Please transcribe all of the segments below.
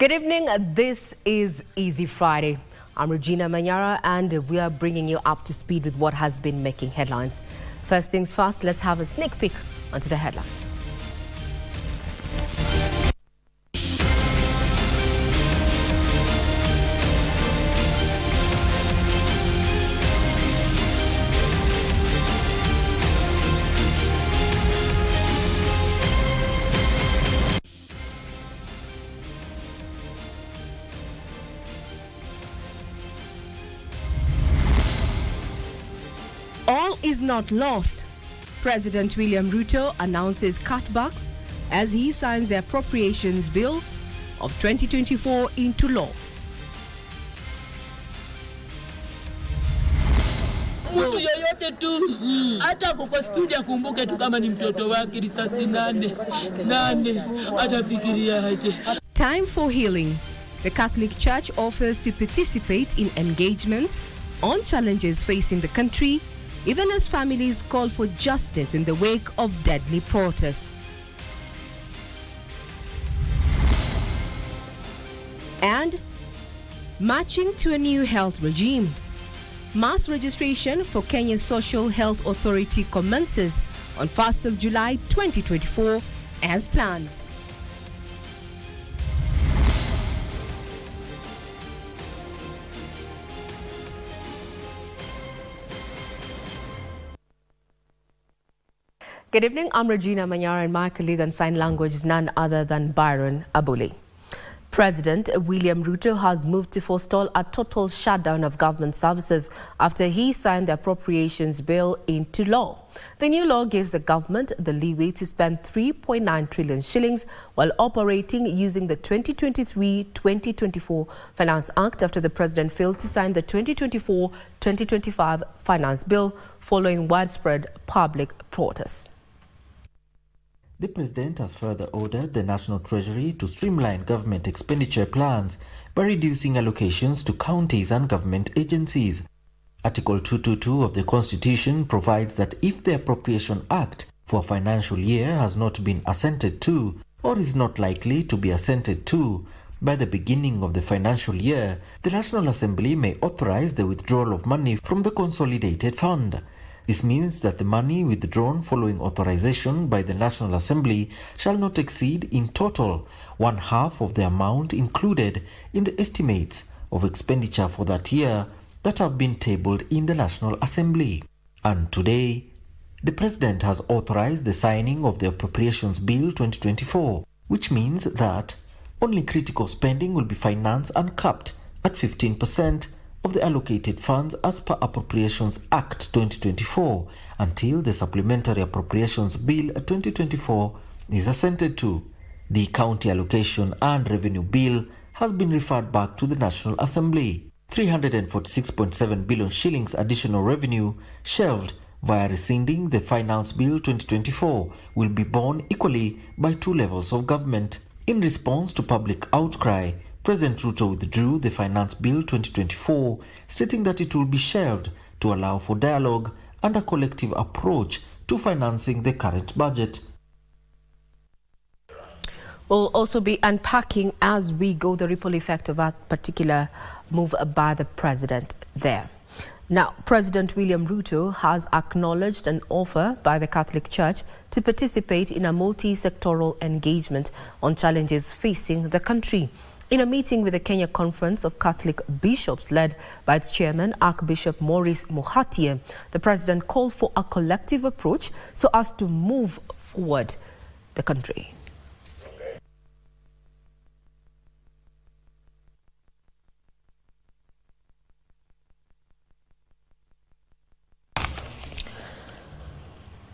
Good evening. This is Easy Friday. I'm Regina Manyara and we are bringing you up to speed with what has been making headlines. First things first, let's have a sneak peek onto the headlines. All is not lost. President William Ruto announces cutbacks as he signs the appropriations bill of 2024 into law. Mtu yoyote tu hata kwa studio kumbuke tu kama ni mtoto wake risasi nane atafikiria aje. Time for healing. The Catholic Church offers to participate in engagements on challenges facing the country, even as families call for justice in the wake of deadly protests. And marching to a new health regime. Mass registration for Kenya's Social Health Authority commences on 1st of July 2024 as planned. Good evening, I'm Regina Manyara and my colleague on sign language is none other than Byron Abuli. President William Ruto has moved to forestall a total shutdown of government services after he signed the appropriations bill into law. The new law gives the government the leeway to spend 3.9 trillion shillings while operating using the 2023-2024 Finance Act after the president failed to sign the 2024-2025 Finance Bill following widespread public protests. The president has further ordered the National Treasury to streamline government expenditure plans by reducing allocations to counties and government agencies. Article 222 of the Constitution provides that if the Appropriation Act for a financial year has not been assented to or is not likely to be assented to by the beginning of the financial year, the National Assembly may authorize the withdrawal of money from the consolidated fund. This means that the money withdrawn following authorization by the National Assembly shall not exceed in total 1/2 of the amount included in the estimates of expenditure for that year that have been tabled in the National Assembly. And today, the President has authorized the signing of the Appropriations Bill 2024, which means that only critical spending will be financed and capped at 15% of the allocated funds as per Appropriations Act 2024 until the Supplementary Appropriations Bill 2024 is assented to. The County Allocation and Revenue Bill has been referred back to the National Assembly. 346.7 billion shillings additional revenue shelved via rescinding the Finance Bill 2024 will be borne equally by two levels of government. In response to public outcry, President Ruto withdrew the Finance Bill 2024, stating that it will be shelved to allow for dialogue and a collective approach to financing the current budget. We'll also be unpacking as we go the ripple effect of that particular move by the president there. Now, President William Ruto has acknowledged an offer by the Catholic Church to participate in a multi-sectoral engagement on challenges facing the country. In a meeting with the Kenya Conference of Catholic Bishops led by its chairman, Archbishop Mours, the president called for a collective approach so as to move forward the country.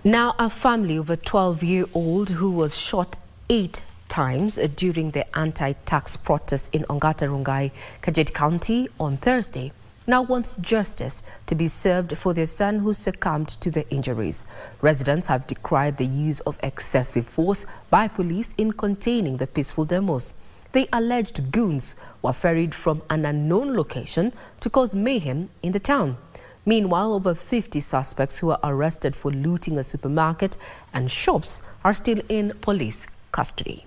Now, a family of a 12-year-old who was shot 8 times during the anti-tax protests in Ongata Rongai, Kajiado County on Thursday now wants justice to be served for their son who succumbed to the injuries. Residents have decried the use of excessive force by police in containing the peaceful demos. The alleged goons were ferried from an unknown location to cause mayhem in the town. Meanwhile, over 50 suspects who were arrested for looting a supermarket and shops are still in police custody.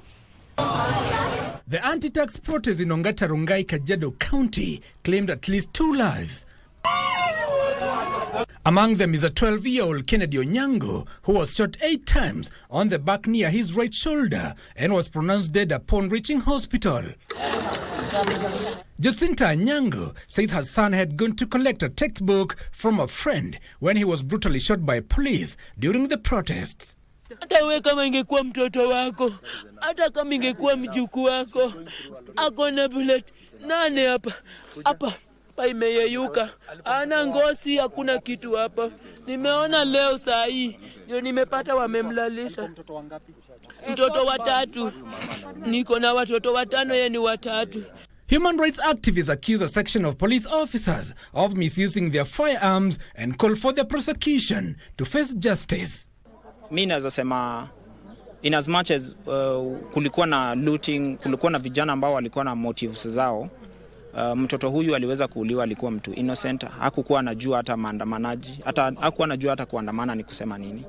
The anti-tax protest in Ongata Rongai, Kajiado County claimed at least 2 lives. Among them is a 12-year-old Kennedy Onyango, who was shot 8 times on the back near his right shoulder and was pronounced dead upon reaching hospital. Jacinta Onyango says her son had gone to collect a textbook from a friend when he was brutally shot by police during the protests. Hata wewe kama ingekuwa mtoto wako, hata kama ingekuwa mjukuu wako, akona bullet 8 hapa imeyeyuka. Ana ngozi, hakuna kitu hapa. Nimeona leo saa hii ndio nimepata wamemlalisha. Mtoto wa 3. Niko na watoto 5, yeye ni wa 3. Human rights activists accuse a section of police officers of misusing their firearms and call for their prosecution to face justice. Mimi naweza sema in as much as kulikuwa na looting, kulikuwa na vijana ambao walikuwa na motives zao, mtoto huyu aliweza kuuliwa, alikuwa mtu innocent, hakukuwa anajua hata maandamanaji, hakuwa anajua hata kuandamana ni kusema nini.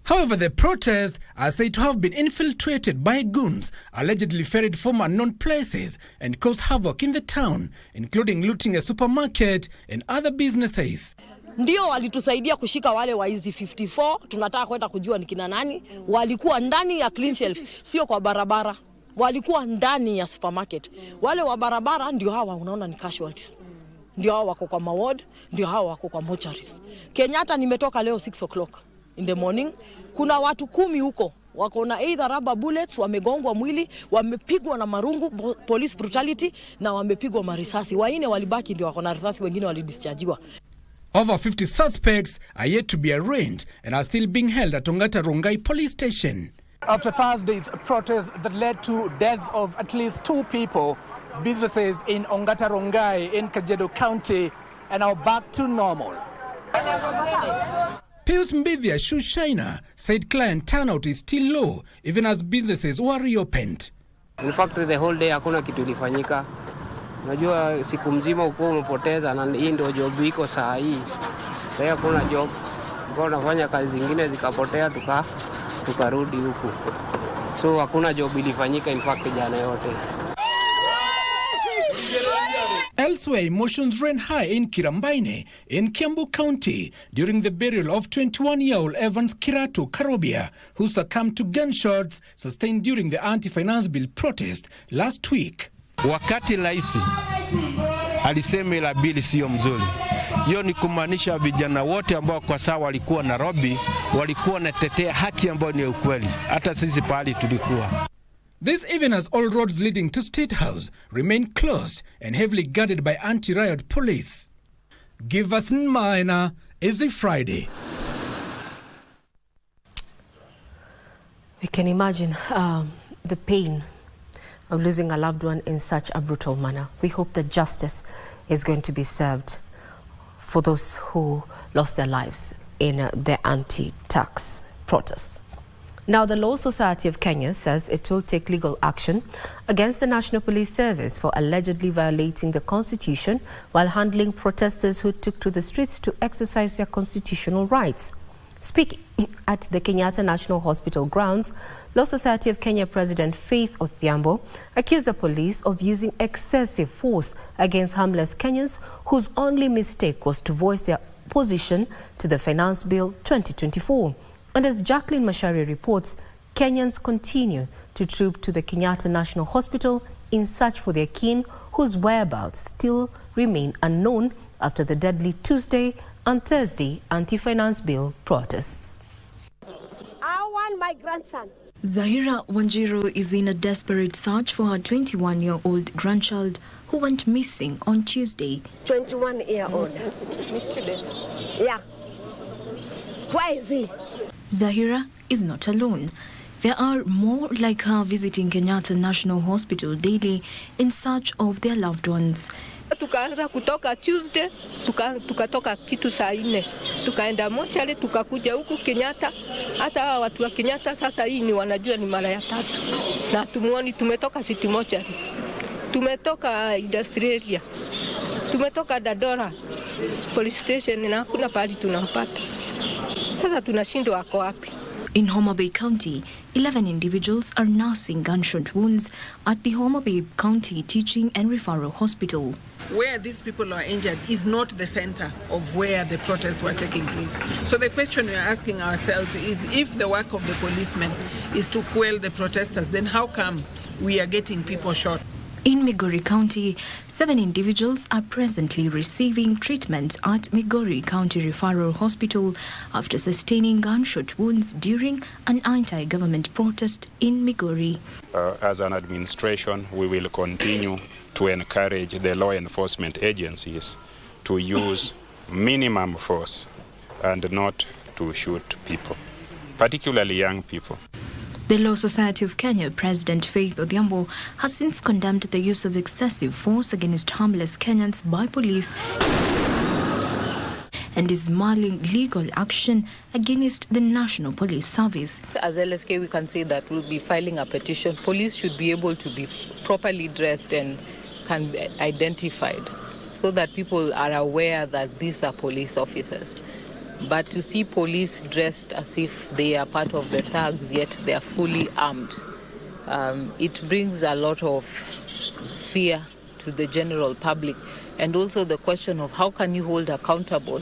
However, the protests are said to have been infiltrated by goons allegedly ferried from unknown places and caused havoc in the town, including looting a supermarket and other businesses. Ndio walitusaidia kushika wale waizi 54, tunataka kwenda kujua ni kina nani. Walikuwa ndani ya clean shelf, sio kwa barabara. Walikuwa ndani ya supermarket. Wale wa barabara ndio hawa unaona ni casualties. Ndio hawa wako kwa maward, ndio hawa wako kwa mortuaries. Kenyatta nimetoka leo 6 o'clock in the morning. Kuna watu 10 huko wako na either rubber bullets, wamegongwa mwili, wamepigwa na marungu, police brutality, na wamepigwa marisasi. Waine walibaki ndio wako na risasi, wengine walidischargiwa. Over 50 suspects are yet to be arraigned and are still being held at Ongata Rongai police station. After Thursday's protest that led to deaths of at least 2 people, businesses in Ongata Rongai in Kajiado County are now back to normal. Pius Mbivia shoe shiner said client turnout is still low even as businesses were reopened. In fact, the whole day hakuna kitu ilifanyika. Unajua siku mzima uko umepoteza na hii ndio job iko saa hii. Sasa hakuna job. Kwa nafanya kazi zingine zikapotea tukarudi huku. So hakuna job ilifanyika in fact jana yote. Elsewhere, emotions ran high in Kirambaine in Kiambu County during the burial of 21-year-old Evans Kiratu Karobia, who succumbed to gunshots sustained during the anti-finance bill protest last week. Wakati raisi alisema ila bili sio mzuri, hiyo ni kumaanisha vijana wote ambao kwa sawa walikuwa Nairobi walikuwa natetea haki ambayo ni ukweli, hata sisi pale tulikuwa. This even as all roads leading to State House remain closed and heavily guarded by anti-riot police. Give us Manyara is a Friday. We can imagine the pain of losing a loved one in such a brutal manner. We hope that justice is going to be served for those who lost their lives in the anti-tax protests. Now, the Law Society of Kenya says it will take legal action against the National Police Service for allegedly violating the Constitution while handling protesters who took to the streets to exercise their constitutional rights. Speaking at the Kenyatta National Hospital grounds, Law Society of Kenya President Faith Odhiambo accused the police of using excessive force against harmless Kenyans whose only mistake was to voice their opposition to the Finance Bill 2024. And as Jacqueline Mashari reports, Kenyans continue to troop to the Kenyatta National Hospital in search for their kin whose whereabouts still remain unknown after the deadly Tuesday and Thursday anti-finance bill protests. I want my grandson. Zahira Wanjiru is in a desperate search for her 21-year-old grandchild who went missing on Tuesday. 21-year-old. Yeah. Where is he? Zahira is not alone. There are more like her visiting Kenyatta National Hospital daily in search of their loved ones. Tukaanza kutoka Tuesday, tukatoka kitu saa 4. Tukaenda mochari, tukakuja huku Kenyatta. Hata watu wa Kenyatta sasa hii ni wanajua ni mara ya 3. Na tumuoni tumetoka City mochari. Tumetoka Industry Area. Tumetoka Dadora Police Station na hakuna pahali tunapata. Sasa tunashindwa wako wapi. In Homa Bay County, 11 individuals are nursing gunshot wounds at the Homa Bay County Teaching and Referral Hospital. Where these people are injured is not the center of where the protests were taking place. So the question we are asking ourselves is, if the work of the policemen is to quell the protesters, then how come we are getting people shot? In Migori County, 7 individuals are presently receiving treatment at Migori County Referral Hospital after sustaining gunshot wounds during an anti-government protest in Migori. As an administration, we will continue to encourage the law enforcement agencies to use minimum force and not to shoot people, particularly young people. The Law Society of Kenya President Faith Odhiambo has since condemned the use of excessive force against harmless Kenyans by police and is mulling legal action against the National Police Service. As LSK, we can say that we'll be filing a petition. Police should be able to be properly dressed and can be identified so that people are aware that these are police officers. But to see police dressed as if they are part of the thugs, yet they are fully armed, it brings a lot of fear to the general public. And also the question of how can you hold accountable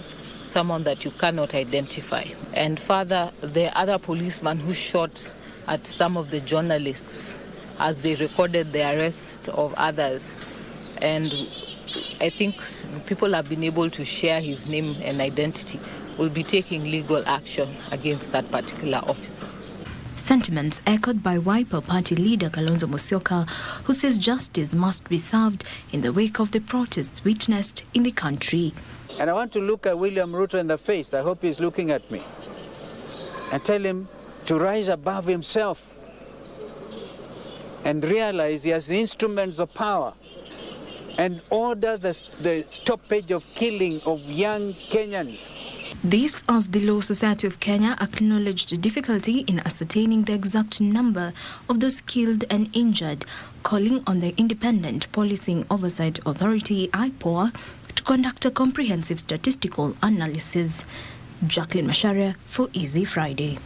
someone that you cannot identify. And further, the other policeman who shot at some of the journalists as they recorded the arrest of others. And I think people have been able to share his name and identity. Will be taking legal action against that particular officer. Sentiments echoed by Wiper Party leader Kalonzo Musyoka, who says justice must be served in the wake of the protests witnessed in the country. And I want to look at William Ruto in the face, I hope he's looking at me, and tell him to rise above himself and realize he has the instruments of power and order the stoppage of killing of young Kenyans. This as the Law Society of Kenya acknowledged difficulty in ascertaining the exact number of those killed and injured, calling on the Independent Policing Oversight Authority, IPOA, to conduct a comprehensive statistical analysis. Jacqueline Manyara for Easy Friday.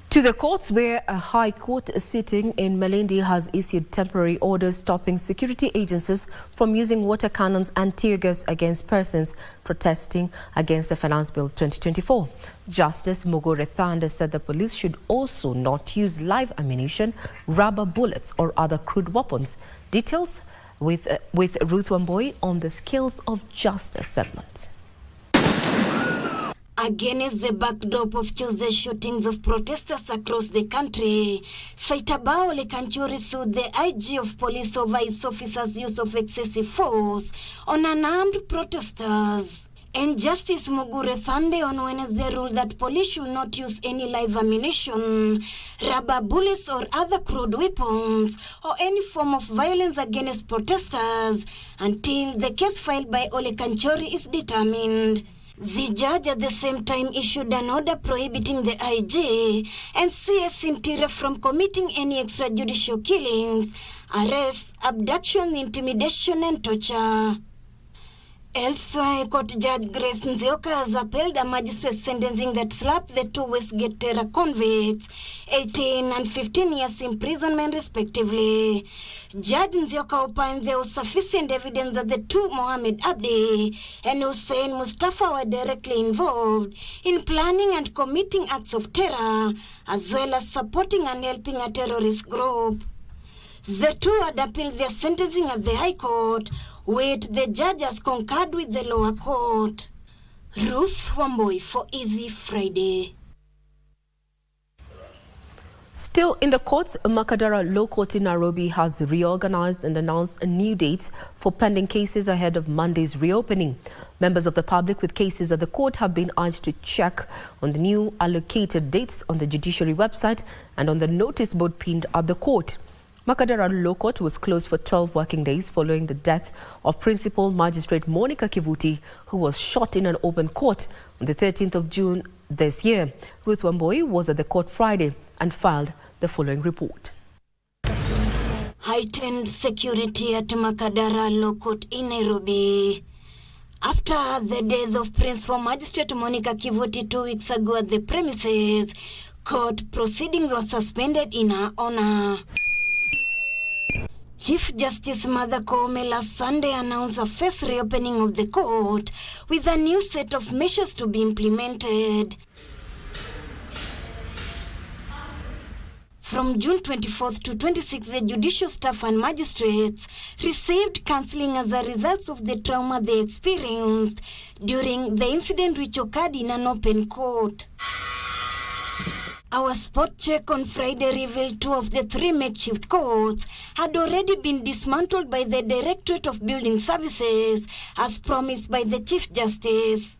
To the courts, where a high court sitting in Malindi has issued temporary orders stopping security agencies from using water cannons and tear gas against persons protesting against the Finance Bill 2024. Justice Mugure Thande said the police should also not use live ammunition, rubber bullets or other crude weapons. Details with Ruth Wamboi on the Scales of Justice segment. Against the backdrop of Tuesday shootings of protesters across the country, Saitabao Lekanchuri sued the IG of police over his officers' use of excessive force on unarmed protesters. And Justice Mugure Thande on Wednesday ruled that police should not use any live ammunition, rubber bullets or other crude weapons or any form of violence against protesters until the case filed by Ole Kanchori is determined. The judge at the same time issued an order prohibiting the IG and CS Interior from committing any extrajudicial killings, arrests, abduction, intimidation and torture. Elsewhere, Court Judge Grace Nzioka has upheld a magistrate sentencing that slapped the two Westgate terror convicts 18 and 15 years imprisonment respectively. Judge Nzioka opined there was sufficient evidence that the two Mohammed Abdi and Hussein Mustafa were directly involved in planning and committing acts of terror, as well as supporting and helping a terrorist group. The two had appealed their sentencing at the High Court, with the judge has concurred with the lower court. Ruth Wamboi for Easy Friday. Still in the courts, Makadara Law Court in Nairobi has reorganized and announced new dates for pending cases ahead of Monday's reopening. Members of the public with cases at the court have been urged to check on the new allocated dates on the judiciary website and on the notice board pinned at the court. Makadara Law Court was closed for 12 working days following the death of Principal Magistrate Monica Kivuti, who was shot in an open court on the 13th of June this year. Ruth Wamboi was at the court Friday and filed the following report. Heightened security at Makadara Law Court in Nairobi. After the death of Principal Magistrate Monica Kivuti 2 weeks ago at the premises, court proceedings were suspended in her honor. Chief Justice Martha Koome last Sunday announced a first reopening of the court with a new set of measures to be implemented. From June 24th to 26th, the judicial staff and magistrates received counseling as a result of the trauma they experienced during the incident which occurred in an open court. Our spot check on Friday revealed 2 of the 3 makeshift courts had already been dismantled by the Directorate of Building Services as promised by the Chief Justice.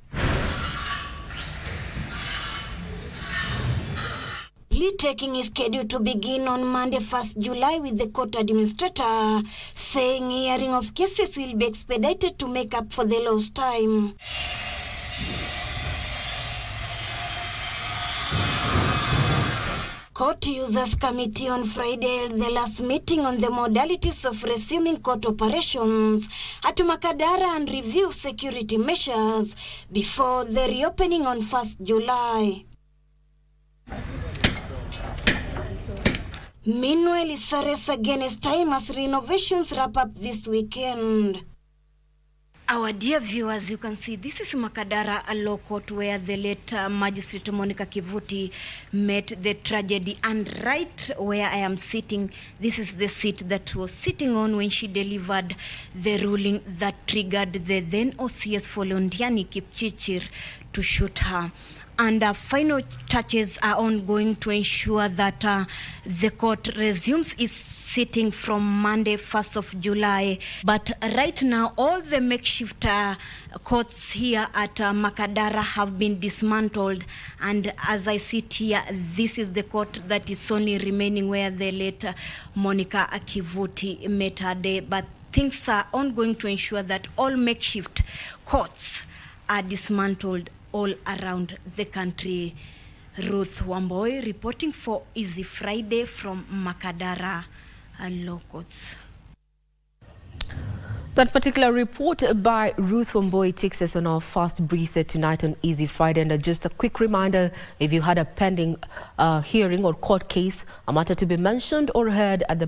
Plea taking is scheduled to begin on Monday 1st July with the court administrator saying hearing of cases will be expedited to make up for the lost time. Court Users Committee on Friday held the last meeting on the modalities of resuming court operations at Makadara and review security measures before the reopening on 1st July. Meanwhile, it's a race against time as renovations wrap up this weekend. Our dear viewers, you can see this is Makadara, a law court where the late Magistrate Monica Kivuti met the tragedy. And right where I am sitting, this is the seat that was sitting on when she delivered the ruling that triggered the then OCS Folondiani Kipchichir to shoot her. And final touches are ongoing to ensure that the court resumes its sitting from Monday, 1st of July. But right now, all the makeshift courts here at Makadara have been dismantled. And as I sit here, this is the court that is only remaining where the late Monica Kivuti met her day. But things are ongoing to ensure that all makeshift courts are dismantled all around the country. Ruth Wamboi reporting for Easy Friday from Makadara Law Courts. That particular report by Ruth Wamboi takes us on our fast breather tonight on Easy Friday. And just a quick reminder, if you had a pending hearing or court case, a matter to be mentioned or heard at the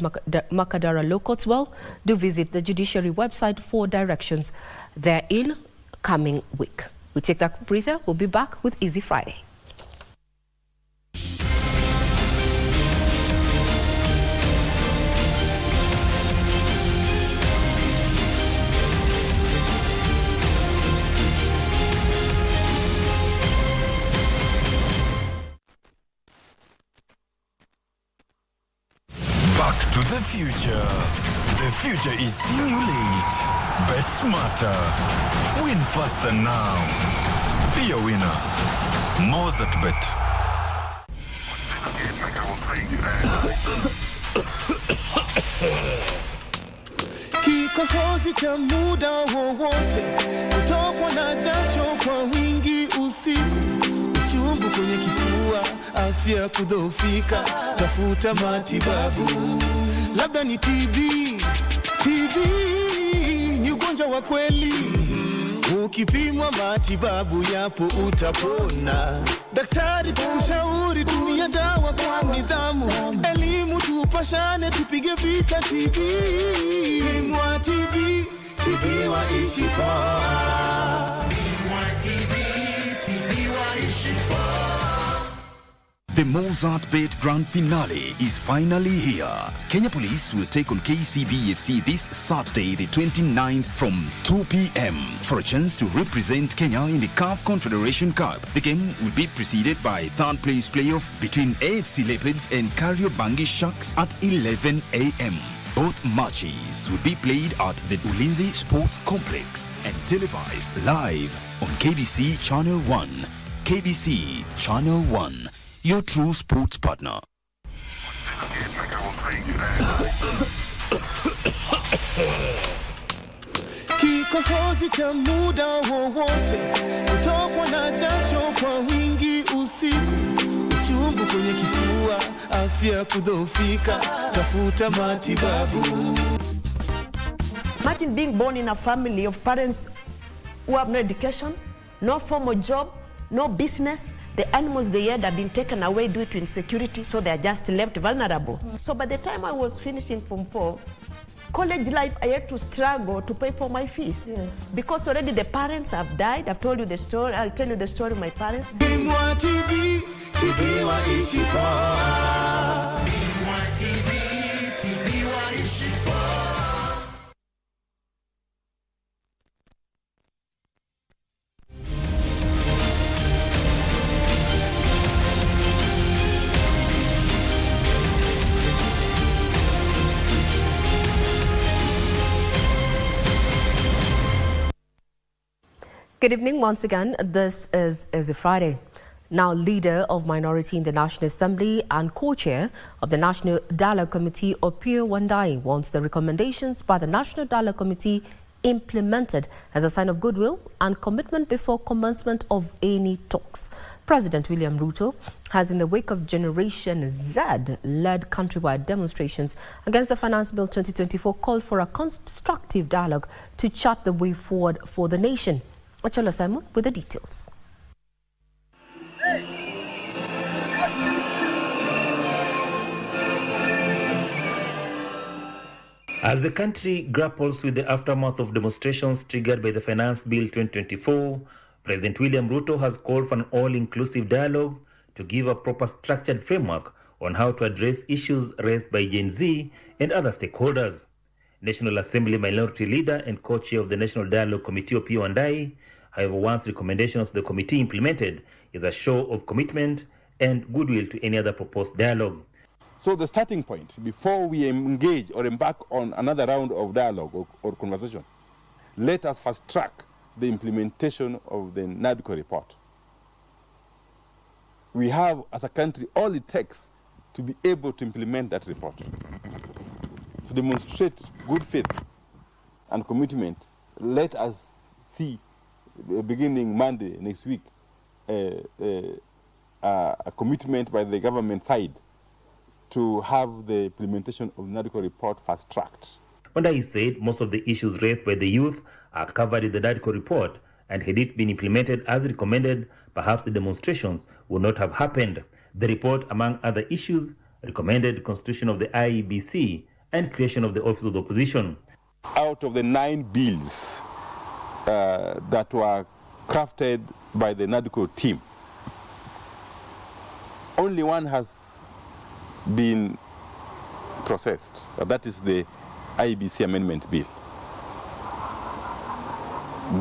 Makadara Law Courts, well, do visit the judiciary website for directions therein coming week. We take that breather. We'll be back with Easy Friday. Back to the future. The future is simulate. Bet smarter. Win faster now. Be a winner. Mours at Bet. Kikohozi cha muda wowote, kutokwa na jasho kwa wingi usiku, uchungu kwenye kifua, afya kudhoofika, tafuta matibabu. Labda ni TB ni ugonjwa wa kweli. Ukipimwa matibabu yapo utapona. Daktari tumshauri tumia dawa kwa nidhamu. Elimu tupashane tupige vita TB. Pimwa TB, tibiwa ishi poa. Pimwa TB, tibiwa ishi poa. The Mozart Bet Grand Finale is finally here. Kenya Police will take on KCB FC this Saturday, the 29th from 2 p.m. for a chance to represent Kenya in the CAF Confederation Cup. The game will be preceded by third-place playoff between AFC Leopards and Kariobangi Sharks at 11 a.m. Both matches will be played at the Ulinzi Sports Complex and televised live on KBC Channel 1. KBC Channel 1. Your true sports partner. Kikohozi cha muda wowote, kutokwa na jasho kwa wingi usiku, uchungu kwenye kifua, afya kudhoofika, tafuta matibabu. Imagine being born in a family of parents who have no education, no formal job, no business. The animals they had have been taken away due to insecurity, so they are just left vulnerable. So by the time I was finishing Form 4, college life, I had to struggle to pay for my fees. Yes. Because already the parents have died. I've told you the story. I'll tell you the story of my parents. Good evening once again. This is a Friday. Now, leader of minority in the National Assembly and co-chair of the National Dialogue Committee, Opiyo Wandayi, wants the recommendations by the National Dialogue Committee implemented as a sign of goodwill and commitment before commencement of any talks. President William Ruto has, in the wake of Generation Z, led countrywide demonstrations against the Finance Bill 2024, called for a constructive dialogue to chart the way forward for the nation. Acholo Simon with the details. As the country grapples with the aftermath of demonstrations triggered by the Finance Bill 2024, President William Ruto has called for an all-inclusive dialogue to give a proper structured framework on how to address issues raised by Gen Z and other stakeholders. National Assembly Minority Leader and co-chair of the National Dialogue Committee, Opiyo Wandayi, however, wants recommendations of the committee implemented is a show of commitment and goodwill to any other proposed dialogue. So the starting point, before we engage or embark on another round of dialogue or conversation, let us fast track the implementation of the NADCO report. We have, as a country, all it takes to be able to implement that report. To demonstrate good faith and commitment, let us see, beginning Monday next week, a commitment by the government side to have the implementation of the NADCO report fast-tracked. Wandayi said most of the issues raised by the youth are covered in the NADCO report, and had it been implemented as recommended, perhaps the demonstrations would not have happened. The report, among other issues, recommended constitution of the IEBC and creation of the Office of the Opposition. Out of the 9 bills that were crafted by the NADCO team, only one has been processed. That is the IEBC Amendment Bill.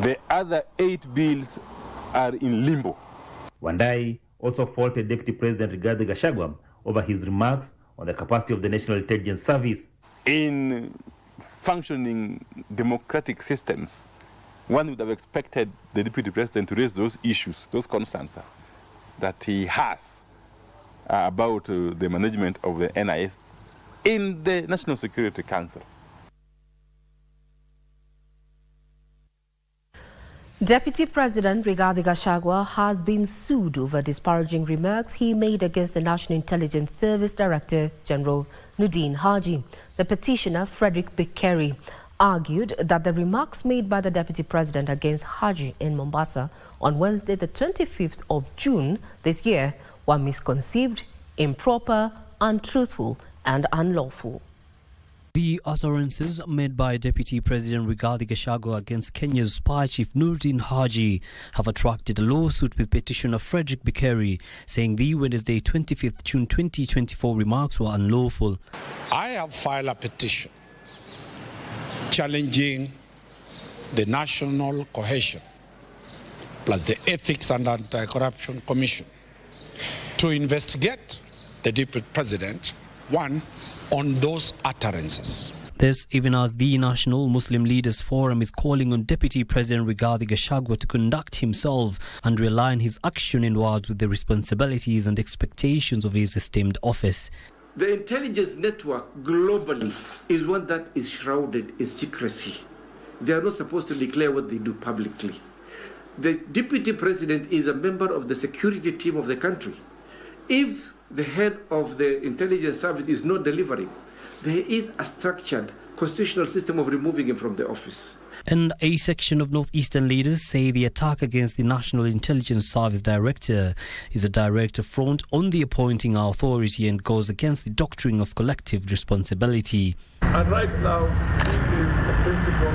The other 8 bills are in limbo. Wandayi also faulted Deputy President Rigathi Gachagua over his remarks on the capacity of the National Intelligence Service. In functioning democratic systems, one would have expected the Deputy President to raise those issues, those concerns that he has about the management of the NIS in the National Security Council. Deputy President Rigathi Gachagua has been sued over disparaging remarks he made against the National Intelligence Service Director General Nuddin Haji. The petitioner, Frederick Bekeri, argued that the remarks made by the Deputy President against Haji in Mombasa on Wednesday, the 25th of June this year, were misconceived, improper, untruthful, and unlawful. The utterances made by Deputy President Rigathi Gachagua against Kenya's spy chief Nuddin Haji have attracted a lawsuit with petitioner Frederick Bekeri, saying the Wednesday 25th June 2024 remarks were unlawful. I have filed a petition challenging the National Cohesion plus the Ethics and Anti-Corruption Commission to investigate the Deputy President, one, on those utterances. This even as the National Muslim Leaders Forum is calling on Deputy President Rigathi Gachagua to conduct himself and realign his action in words with the responsibilities and expectations of his esteemed office. The intelligence network globally is one that is shrouded in secrecy. They are not supposed to declare what they do publicly. The Deputy President is a member of the security team of the country. If the head of the intelligence service is not delivering, there is a structured constitutional system of removing him from the office. And a section of northeastern leaders say the attack against the National Intelligence Service Director is a direct affront on the appointing authority and goes against the doctrine of collective responsibility. And right now, he is the principal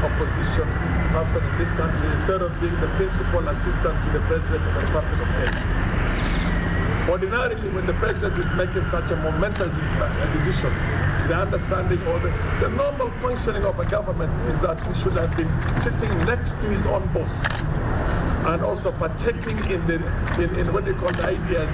opposition person in this country instead of being the principal assistant to the President of the Republic of Kenya. Ordinarily, when the President is making such a momentous decision, the understanding or the normal functioning of a government is that he should have been sitting next to his own boss and also partaking in what they call the ideas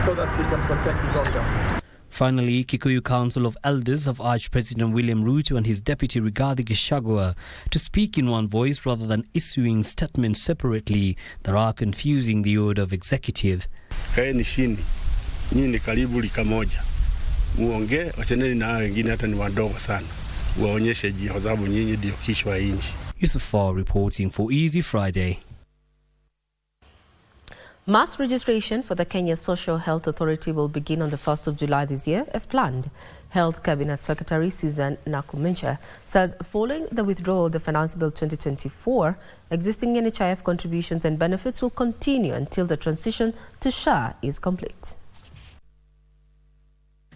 so that he can protect his own government. Finally, Kikuyu Council of Elders have urged President William Ruto and his deputy Rigathi Gachagua to speak in one voice rather than issuing statements separately that are confusing the order of executive. Kaeni chini, nyinyi ni karibu lika moja. Muongee, wachaneni na wengine hata ni wadogo sana. Waonyeshe jia kwa sababu nyinyi ndio kichwa nchi. Yusufar reporting for Easy Friday. Mass registration for the Kenya Social Health Authority will begin on the 1st of July this year as planned. Health Cabinet Secretary Susan Nakumincha says following the withdrawal of the Finance Bill 2024, existing NHIF contributions and benefits will continue until the transition to SHA is complete.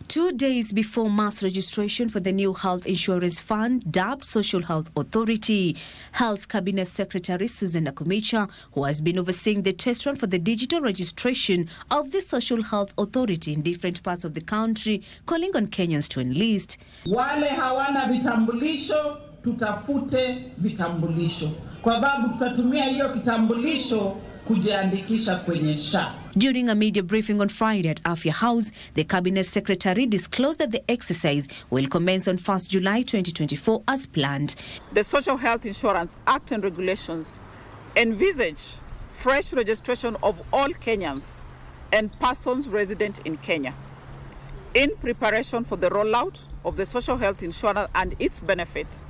2 days before mass registration for the new health insurance fund dubbed Social Health Authority, Health Cabinet Secretary Susan Nakumincha, who has been overseeing the test run for the digital registration of the Social Health Authority in different parts of the country, calling on Kenyans to enlist. Wale hawana vitambulisho, tutafute vitambulisho. Kwa sababu tutatumia hiyo kitambulisho kujiandikisha kwenye SHA. During a media briefing on Friday at Afya House, the Cabinet Secretary disclosed that the exercise will commence on 1st July 2024 as planned. The Social Health Insurance Act and Regulations envisage fresh registration of all Kenyans and persons resident in Kenya. In preparation for the rollout of the Social Health Insurance and its benefits,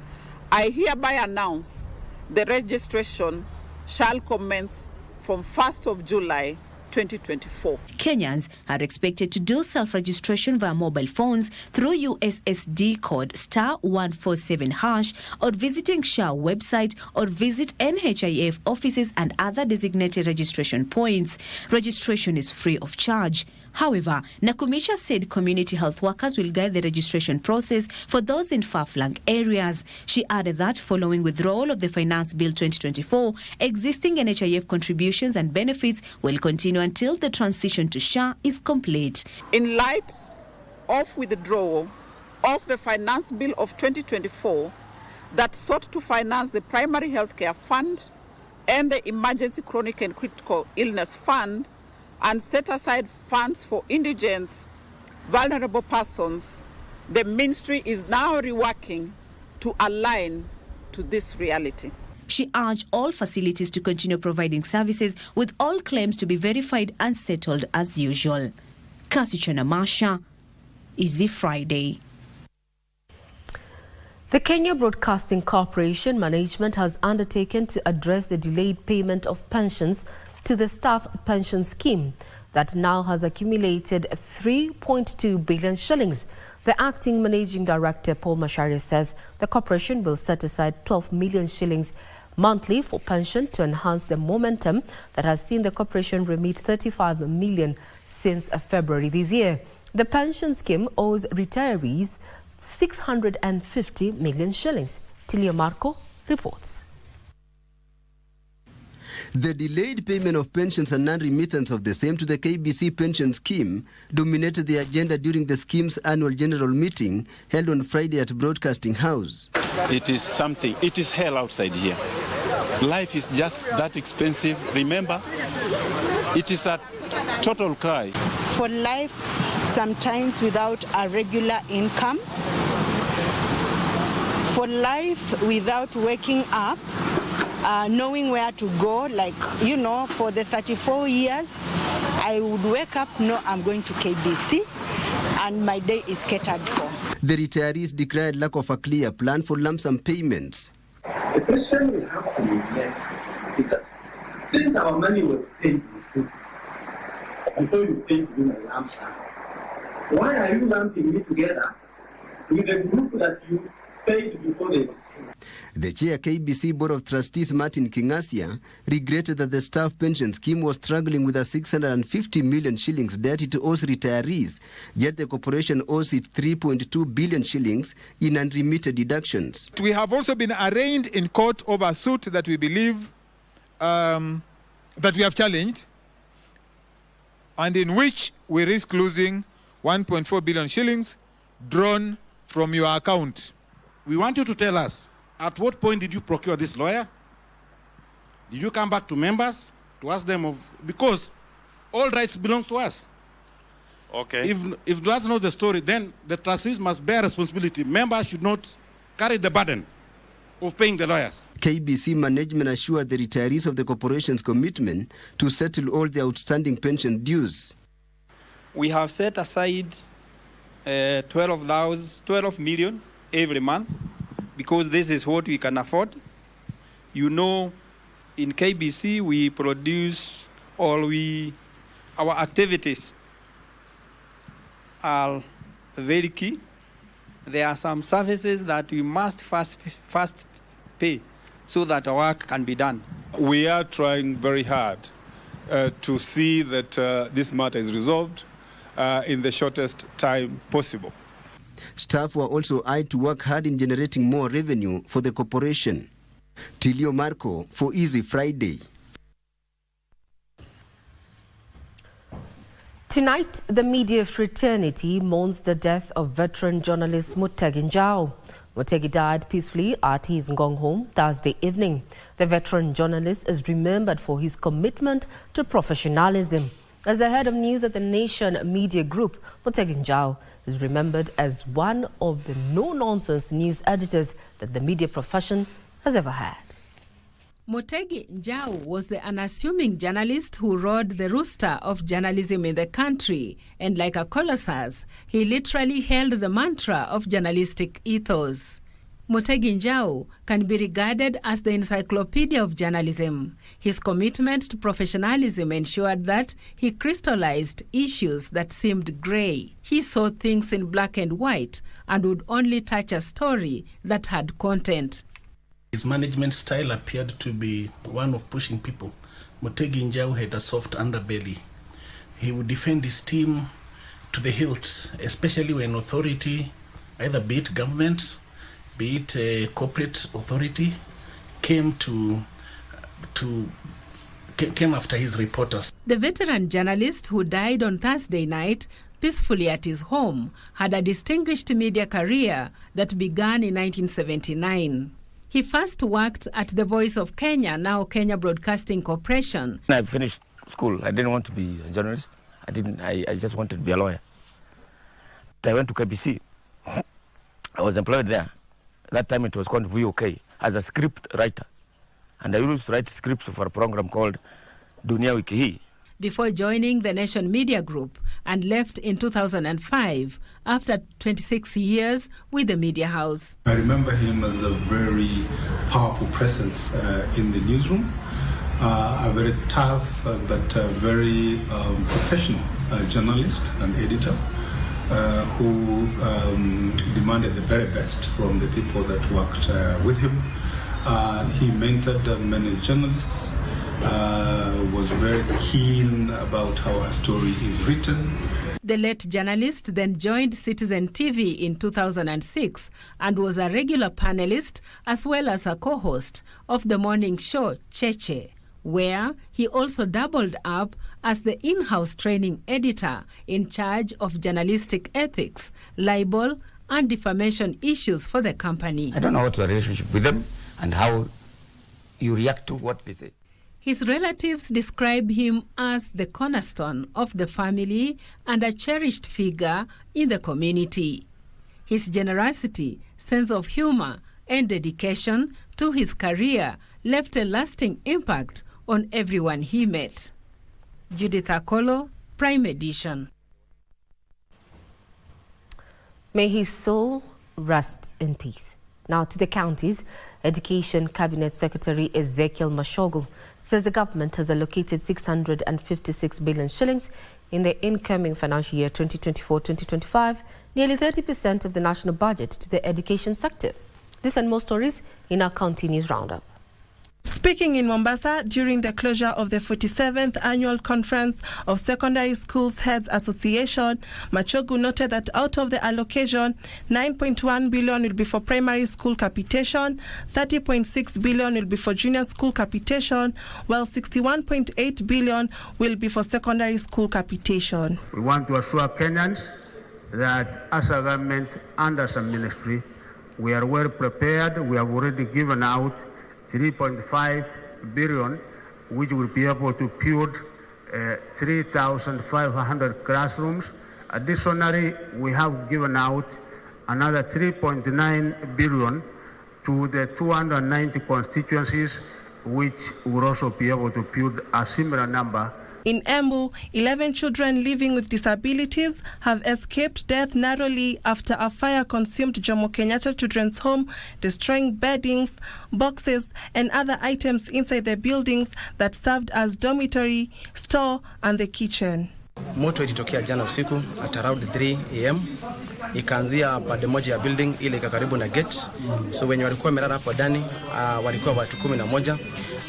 I hereby announce the registration shall commence from 1st of July 2024. Kenyans are expected to do self-registration via mobile phones through USSD code *147# or visiting SHA website or visit NHIF offices and other designated registration points. Registration is free of charge. However, Nakumincha said community health workers will guide the registration process for those in far-flung areas. She added that following withdrawal of the Finance Bill 2024, existing NHIF contributions and benefits will continue until the transition to SHA is complete. In light of withdrawal of the Finance Bill of 2024 that sought to finance the Primary Healthcare Fund and the Emergency Chronic and Critical Illness Fund, and set aside funds for indigents, vulnerable persons, the ministry is now reworking to align to this reality. She urged all facilities to continue providing services with all claims to be verified and settled as usual. Kasichana Masha, Easy Friday. The Kenya Broadcasting Corporation management has undertaken to address the delayed payment of pensions to the staff pension scheme that now has accumulated 3.2 billion shillings. The acting managing director, Paul Macharia, says the corporation will set aside 12 million shillings monthly for pension to enhance the momentum that has seen the corporation remit 35 million since February this year. The pension scheme owes retirees 650 million shillings. Tilia Marco reports. The delayed payment of pensions and non-remittance of the same to the KBC pension scheme dominated the agenda during the scheme's annual general meeting held on Friday at Broadcasting House. It is something, it is hell outside here. Life is just that expensive. Remember, it is a total cry. For life, sometimes without a regular income. For life without waking up, knowing where to go, like, you know, for the 34 years, I would wake up, no, I'm going to KBC, and my day is catered for. The retirees declared lack of a clear plan for lump sum payments. The question we have to reflect is that since our money was paid before you paid in a lump sum, why are you lumping me together with a group that you paid before they were. The chair KBC Board of Trustees, Martin Kingasia, regretted that the staff pension scheme was struggling with a 650 million shillings debt it owes retirees, yet the corporation owes it 3.2 billion shillings in unremitted deductions. We have also been arraigned in court over a suit that we believe that we have challenged, and in which we risk losing 1.4 billion shillings drawn from your account. We want you to tell us, at what point did you procure this lawyer? Did you come back to members to ask them because all rights belong to us. Okay. If that's not the story, then the trustees must bear responsibility. Members should not carry the burden of paying the lawyers. KBC management assured the retirees of the corporation's commitment to settle all the outstanding pension dues. We have set aside 12 million every month because this is what we can afford. You know, in KBC we produce our activities are very key. There are some services that we must first pay so that our work can be done. We are trying very hard to see that this matter is resolved in the shortest time possible. Staff were also eyed to work hard in generating more revenue for the corporation. Tilio Marco for Easy Friday. Tonight, the media fraternity mourns the death of veteran journalist Mutegi Njau. Mutegi died peacefully at his Ngong home Thursday evening. The veteran journalist is remembered for his commitment to professionalism. As the head of news at the Nation Media Group, Mutegi Njau is remembered as one of the no-nonsense news editors that the media profession has ever had. Mutegi Njau was the unassuming journalist who rode the rooster of journalism in the country, and like a colossus, he literally held the mantra of journalistic ethos. Mutegi Njau can be regarded as the encyclopedia of journalism. His commitment to professionalism ensured that he crystallized issues that seemed grey. He saw things in black and white and would only touch a story that had content. His management style appeared to be one of pushing people. Mutegi Njau had a soft underbelly. He would defend his team to the hilt, especially when authority, either be it government, be it a corporate authority, came after his reporters. The veteran journalist who died on Thursday night peacefully at his home had a distinguished media career that began in 1979. He first worked at the Voice of Kenya, now Kenya Broadcasting Corporation. When I finished school, I didn't want to be a journalist. I just wanted to be a lawyer. I went to KBC. I was employed there. That time it was called VOK, as a script writer. And I used to write scripts for a program called Dunia Wiki Hii. Before joining the Nation Media Group and left in 2005 after 26 years with the media house. I remember him as a very powerful presence in the newsroom, a very tough but very professional journalist and editor who demanded the very best from the people that worked with him. He mentored many journalists. Was very keen about how a story is written. The late journalist then joined Citizen TV in 2006 and was a regular panelist as well as a co-host of the morning show Cheche, where he also doubled up as the in-house training editor in charge of journalistic ethics, libel, and defamation issues for the company. I don't know what's the relationship with them and how you react to what they say. His relatives describe him as the cornerstone of the family and a cherished figure in the community. His generosity, sense of humor, and dedication to his career left a lasting impact on everyone he met. Judith Akolo, Prime Edition. May his soul rest in peace. Now to the counties. Education Cabinet Secretary Ezekiel Mashogu says the government has allocated 656 billion shillings in the incoming financial year 2024-2025, nearly 30% of the national budget to the education sector. This and more stories in our County News Roundup. Speaking in Mombasa during the closure of the 47th Annual Conference of Secondary Schools Heads Association, Machogu noted that out of the allocation, 9.1 billion will be for primary school capitation, 30.6 billion will be for junior school capitation, while 61.8 billion will be for secondary school capitation. We want to assure Kenyans that as a government and as a ministry, we are well prepared. We have already given out 3.5 billion, which will be able to build 3,500 classrooms. Additionally, we have given out another 3.9 billion to the 290 constituencies, which will also be able to build a similar number. In Embu, 11 children living with disabilities have escaped death narrowly after a fire consumed Jomo Kenyatta Children's Home, destroying beddings, boxes, and other items inside the buildings that served as dormitory, store, and the kitchen. Moto ilitokea jana usiku at around 3 a.m. Ikaanzia pande moja ya building ile karibu na gate. So wenye walikuwa wamelala hapo ndani walikuwa watu 11.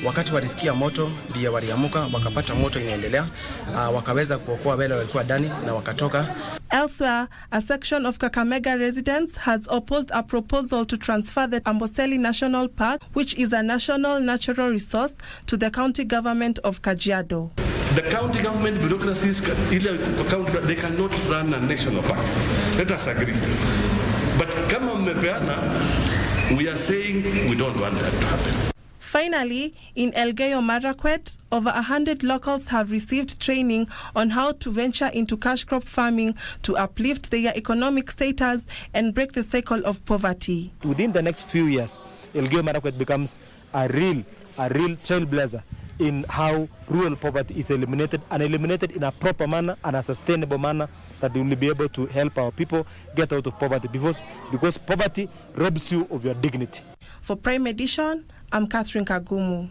Wakati walisikia moto ndio waliamuka, wakapata moto inaendelea, wakaweza kuokoa wale walikuwa ndani na wakatoka. Elsewhere, a section of Kakamega residents has opposed a proposal to transfer the Amboseli National Park, which is a national natural resource, to the county government of Kajiado. The county government bureaucracies, they cannot run a national park. Let us agree. But kama mmepeana, we are saying we don't want that to happen. Finally, in Elgeyo Marakwet, over 100 locals have received training on how to venture into cash crop farming to uplift their economic status and break the cycle of poverty. Within the next few years, Elgeyo Marakwet becomes a real trailblazer in how rural poverty is eliminated, and eliminated in a proper manner and a sustainable manner that will be able to help our people get out of poverty, because poverty robs you of your dignity. For Prime Edition, I'm Catherine Kagumu.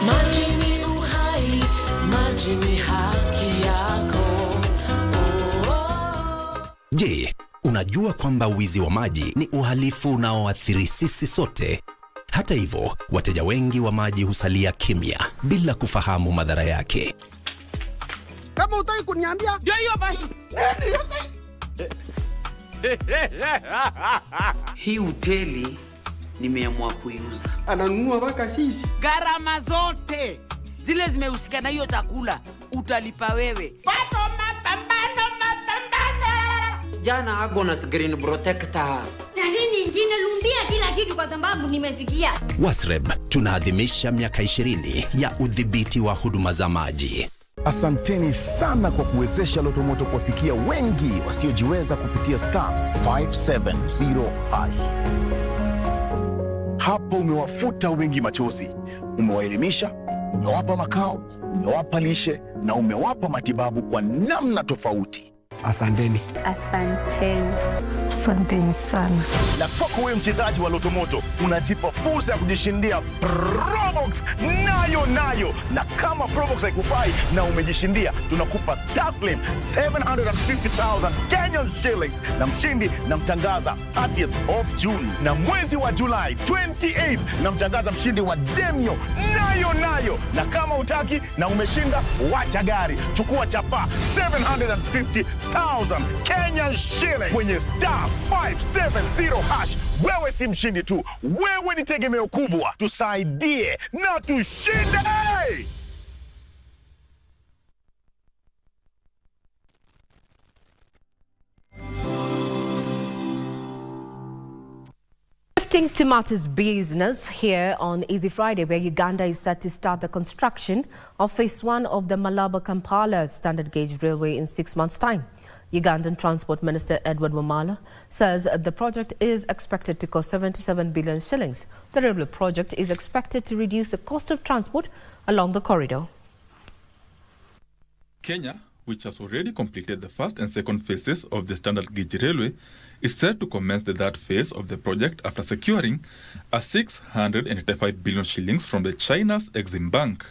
Maji ni uhai, maji ni haki yako. Je, unajua kwamba wizi wa maji ni uhalifu unaoathiri sisi sote? Hata hivyo, wateja wengi wa maji husalia kimya bila kufahamu madhara yake. Kama utaki kuniambia, ndio hiyo basi. Hii hoteli nimeamua kuiuza. Ananunua mpaka sisi. Gharama zote zile zimehusika na hiyo chakula utalipa wewe. Pato mapambano. Jana Agonas Green Protector. Na nini ingine lumbia kila kitu kwa sababu nimesikia. Wasreb, tunaadhimisha miaka 20 ya udhibiti wa huduma za maji. Asanteni sana kwa kuwezesha Loto Moto kuwafikia wengi wasiojiweza kupitia star 570#. Hapo umewafuta wengi machozi, umewaelimisha, umewapa makao, umewapa lishe na umewapa matibabu kwa namna tofauti. Asanteni. Asanteni. Asanteni sana. Na kwako wewe mchezaji wa Loto Moto, unajipa fursa ya kujishindia Probox nayo. Na kama Probox haikufai na umejishindia, tunakupa taslim 750,000 Kenyan shillings na mshindi na mtangaza 30th of June. Na mwezi wa July 28th na mtangaza mshindi wa Demio nayo. Na kama utaki na umeshinda, wacha gari, chukua chapa 750,000 Kenyan shillings kwenye star 570#. Wewe si mshindi tu, wewe ni tegemeo kubwa. Tusaidie na tushinde! Shifting to matters business here on Easy Friday, where Uganda is set to start the construction of Phase 1 of the Malaba-Kampala standard gauge railway in 6 months' time. Ugandan Transport Minister Edward Wamala says the project is expected to cost 77 billion shillings. The railway project is expected to reduce the cost of transport along the corridor. Kenya which has already completed the first and second phases of the standard gauge railway, is set to commence the third phase of the project after securing a 685 billion shillings from the China's Exim Bank.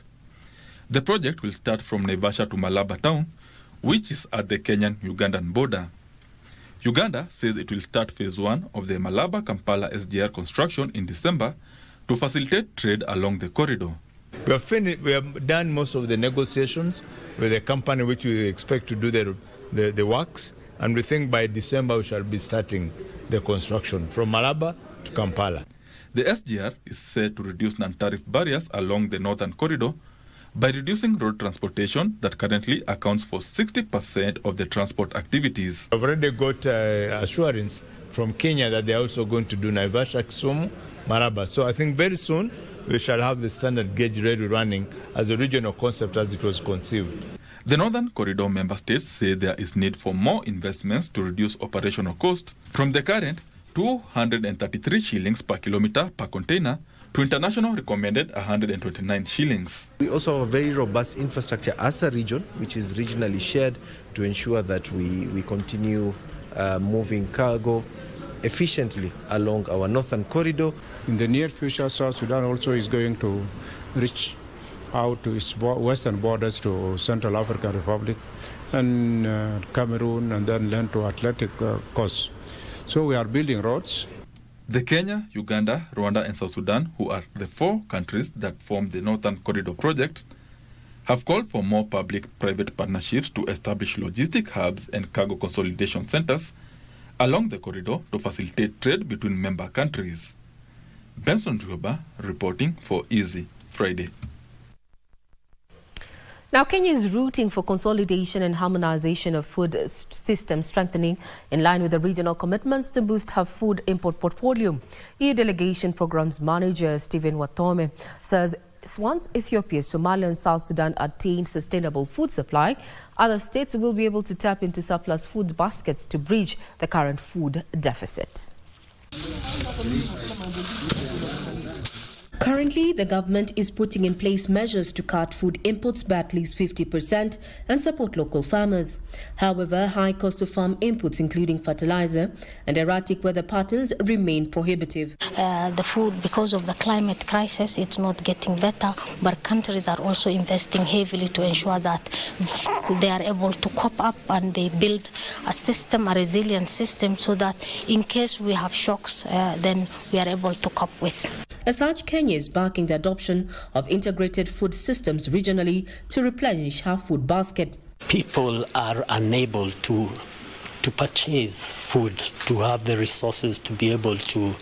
The project will start from Naivasha to Malaba town, which is at the Kenyan-Ugandan border. Uganda says it will start phase 1 of the Malaba-Kampala SGR construction in December to facilitate trade along the corridor. We have done most of the negotiations with the company which we expect to do the works, and we think by December we shall be starting the construction from Malaba to Kampala. The SGR is set to reduce non-tariff barriers along the northern corridor by reducing road transportation that currently accounts for 60% of the transport activities. I've already got assurance from Kenya that they're also going to do Naivasha, Kisumu, Maraba. So I think very soon we shall have the standard gauge railway running as a regional concept as it was conceived. The Northern Corridor member states say there is need for more investments to reduce operational costs from the current 233 shillings per kilometre per container to international recommended 129 shillings. We also have a very robust infrastructure as a region, which is regionally shared to ensure that we continue moving cargo efficiently along our northern corridor. In the near future, South Sudan also is going to reach out to its western borders to Central African Republic and Cameroon, and then land to Atlantic coast. So we are building roads. The Kenya, Uganda, Rwanda and South Sudan, who are the 4 countries that form the Northern Corridor project, have called for more public-private partnerships to establish logistic hubs and cargo consolidation centers along the corridor to facilitate trade between member countries. Benson Rioba reporting for Easy Friday. Now, Kenya is rooting for consolidation and harmonization of food system strengthening in line with the regional commitments to boost her food import portfolio. EU Delegation Programs Manager Stephen Watome says once Ethiopia, Somalia and South Sudan attain sustainable food supply, other states will be able to tap into surplus food baskets to bridge the current food deficit. Currently, the government is putting in place measures to cut food imports by at least 50% and support local farmers. However, high cost of farm inputs, including fertilizer, and erratic weather patterns remain prohibitive. The food, because of the climate crisis, it's not getting better, but countries are also investing heavily to ensure that they are able to cope up and they build a system, a resilient system, so that in case we have shocks, then we are able to cope with. As such, Kenya is backing the adoption of integrated food systems regionally to replenish her food basket. People are unable to purchase food, to have the resources to be able to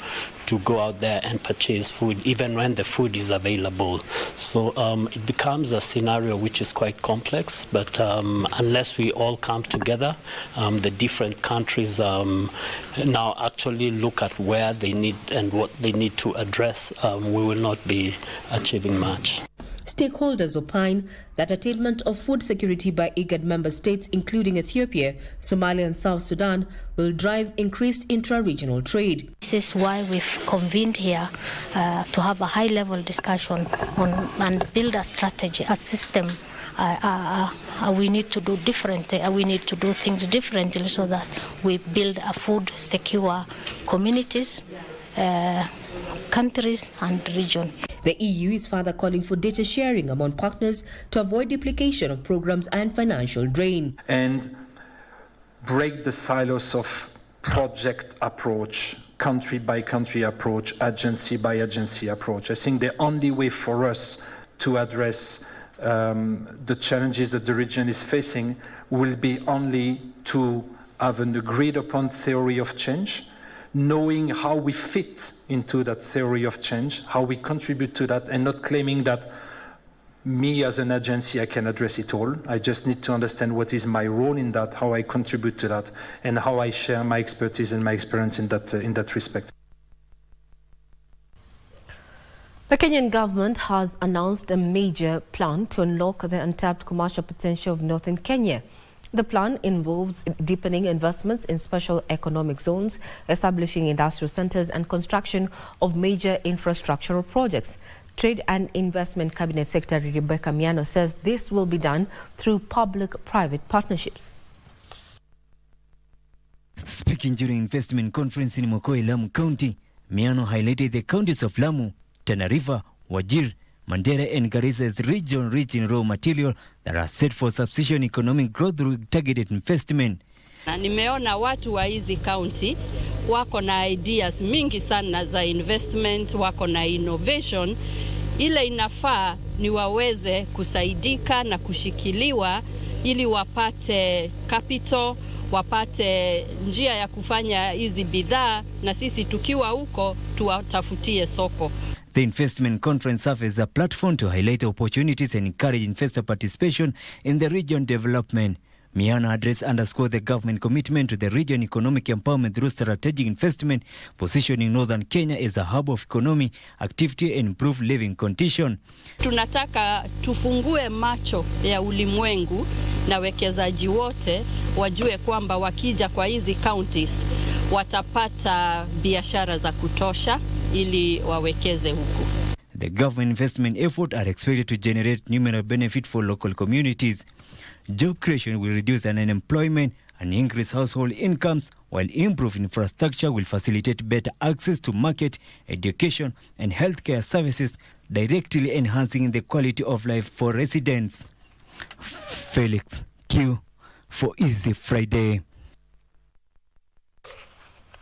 go out there and purchase food, even when the food is available. So it becomes a scenario which is quite complex, but unless we all come together, the different countries now actually look at where they need and what they need to address, we will not be achieving much. Stakeholders opine that attainment of food security by IGAD member states, including Ethiopia, Somalia and South Sudan, will drive increased intra-regional trade. This is why we've convened here to have a high-level discussion on and build a strategy, a system. We need to do differently. We need to do things differently so that we build a food-secure communities, countries and region. The EU is further calling for data sharing among partners to avoid duplication of programs and financial drain. And break the silos of project approach, country by country approach, agency by agency approach. I think the only way for us to address the challenges that the region is facing will be only to have an agreed upon theory of change, knowing how we fit into that theory of change, how we contribute to that, and not claiming that me as an agency, I can address it all. I just need to understand what is my role in that, how I contribute to that, and how I share my expertise and my experience in that respect. The Kenyan government has announced a major plan to unlock the untapped commercial potential of northern Kenya. The plan involves deepening investments in special economic zones, establishing industrial centers and construction of major infrastructural projects. Trade and Investment Cabinet Secretary Rebecca Miano says this will be done through public-private partnerships. Speaking during investment conference in Mokoi, Lamu County, Miano highlighted the counties of Lamu, Tana River, Wajir, Mandera and Garissa as region rich in raw material that are set for subsistence economic growth through targeted investment. Na nimeona watu wa hizi county wako na ideas mingi sana za investment, wako na innovation. Ile inafaa ni waweze kusaidika na kushikiliwa ili wapate capital, wapate njia ya kufanya hizi bidhaa, na sisi tukiwa huko tuwatafutie soko. The investment conference serves as a platform to highlight opportunities and encourage investor participation in the region development. Miano address underscored the government commitment to the region economic empowerment through strategic investment, positioning northern Kenya as a hub of economy, activity and improved living condition. Tunataka tufungue macho ya ulimwengu na wekezaji wote wajue kwamba wakija kwa hizi counties watapata biashara za kutosha ili wawekeze huku. The government investment effort are expected to generate numerous benefit for local communities. Job creation will reduce unemployment and increase household incomes, while improved infrastructure will facilitate better access to market, education and healthcare services, directly enhancing the quality of life for residents. Felix Q for Easy Friday.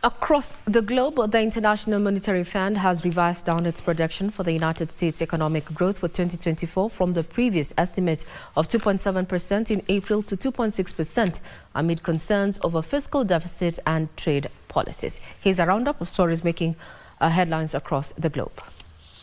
Across the globe, the International Monetary Fund has revised down its projection for the United States economic growth for 2024 from the previous estimate of 2.7% in April to 2.6% amid concerns over fiscal deficit and trade policies. Here's a roundup of stories making headlines across the globe.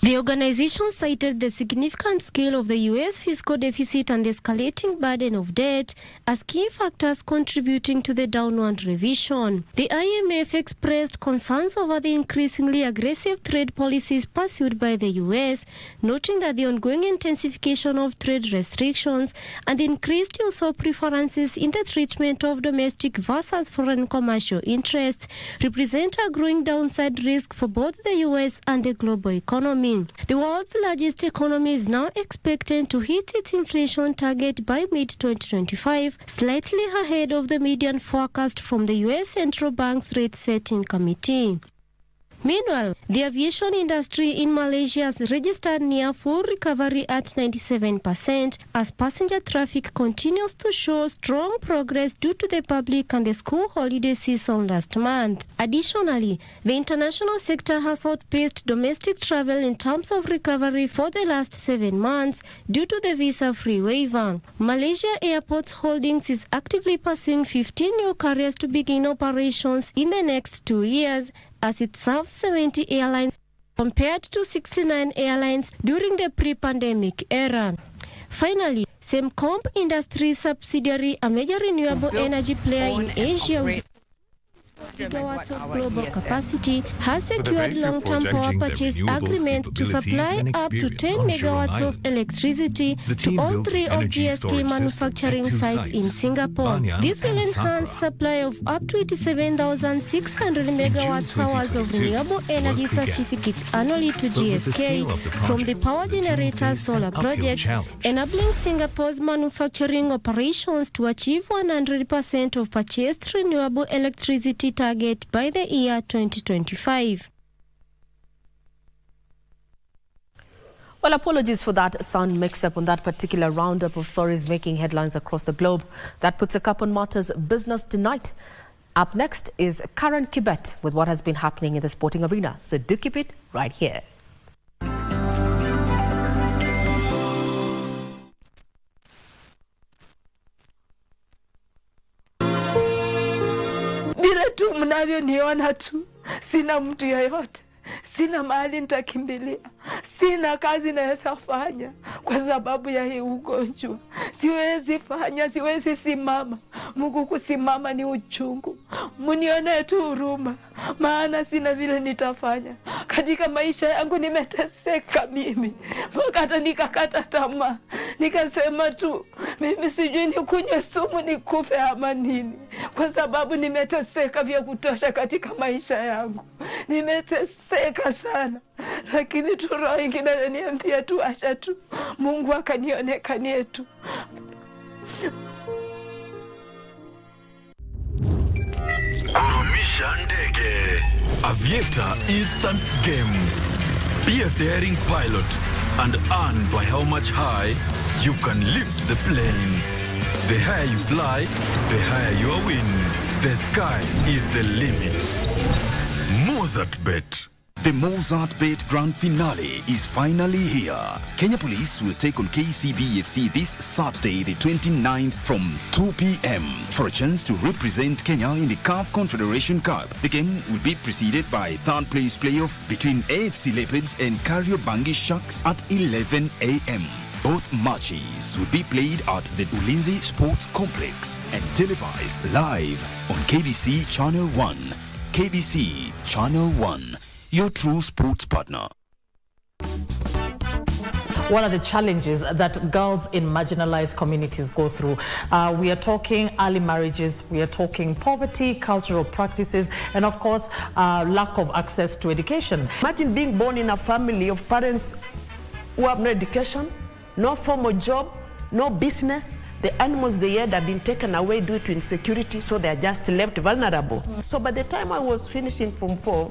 The organization cited the significant scale of the U.S. fiscal deficit and the escalating burden of debt as key factors contributing to the downward revision. The IMF expressed concerns over the increasingly aggressive trade policies pursued by the U.S., noting that the ongoing intensification of trade restrictions and the increased use of preferences in the treatment of domestic versus foreign commercial interests represent a growing downside risk for both the U.S. and the global economy. The world's largest economy is now expected to hit its inflation target by mid-2025, slightly ahead of the median forecast from the U.S. Central Bank's rate-setting committee. Meanwhile, the aviation industry in Malaysia has registered near full recovery at 97% as passenger traffic continues to show strong progress due to the public and the school holiday season last month. Additionally, the international sector has outpaced domestic travel in terms of recovery for the last 7 months due to the visa-free waiver. Malaysia Airports Holdings is actively pursuing 15 new carriers to begin operations in the next 2 years, as it serves 70 airlines compared to 69 airlines during the pre-pandemic era. Finally, Semcomp Industries subsidiary, a major renewable energy player in Asia with gigawatts of global capacity, has secured long-term power purchase agreement to supply up to 10 megawatts of electricity to all 3 of GSK manufacturing sites in Singapore. This will enhance supply of up to 87,600 megawatt hours of renewable energy certificates annually to GSK from the power generator solar projects, enabling Singapore's manufacturing operations to achieve 100% of purchased renewable electricity target by the year 2025. Well, apologies for that sound mix-up on that particular roundup of stories making headlines across the globe. That puts a cap on Marta's business tonight. Up next is Karen Kibet with what has been happening in the sporting arena. So do keep it right here. Bila tu mnavyoniona tu, sina mtu yeyote, sina mahali nitakimbilia, sina kazi naweza fanya kwa sababu ya hii ugonjwa. Siwezi fanya, siwezi simama. Mungu, kusimama ni uchungu. Munione tu huruma, maana sina vile nitafanya. Katika maisha yangu nimeteseka mimi, mpaka hata nikakata tamaa. Nikasema tu, mimi sijui nikunywe sumu nikufe ama nini, kwa sababu nimeteseka vya kutosha katika maisha yangu. Nimeteseka sana, lakini tu roho ingine inaniambia tu acha tu Mungu akanionekanie tu. Kurumisha ndege. Aviator instant game. Be a daring pilot and earn by how much high you can lift the plane. The higher you fly, the higher your win. The sky is the limit. Mozart Bet. The Mozart Bet Grand Finale is finally here. Kenya Police will take on KCB this Saturday, the 29th from 2 p.m. for a chance to represent Kenya in the CAF Confederation Cup. The game will be preceded by third-place playoff between AFC Leopards and Kariobangi Sharks at 11 a.m. Both matches will be played at the Ulinzi Sports Complex and televised live on KBC Channel 1. KBC Channel 1. Your true sports partner. What are the challenges that girls in marginalized communities go through? We are talking early marriages, we are talking poverty, cultural practices, and of course, lack of access to education. Imagine being born in a family of parents who have no education, no formal job, no business. The animals they had have been taken away due to insecurity, so they are just left vulnerable. So by the time I was finishing Form 4,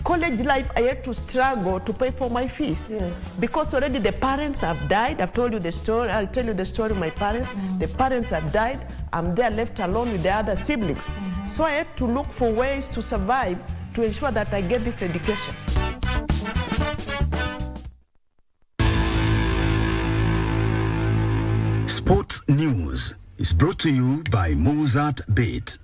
college life, I had to struggle to pay for my fees. Yes. Because already the parents have died. I've told you the story. I'll tell you the story of my parents. The parents have died. I'm there left alone with the other siblings. So I had to look for ways to survive to ensure that I get this education. Sports News is brought to you by Mozart Bet.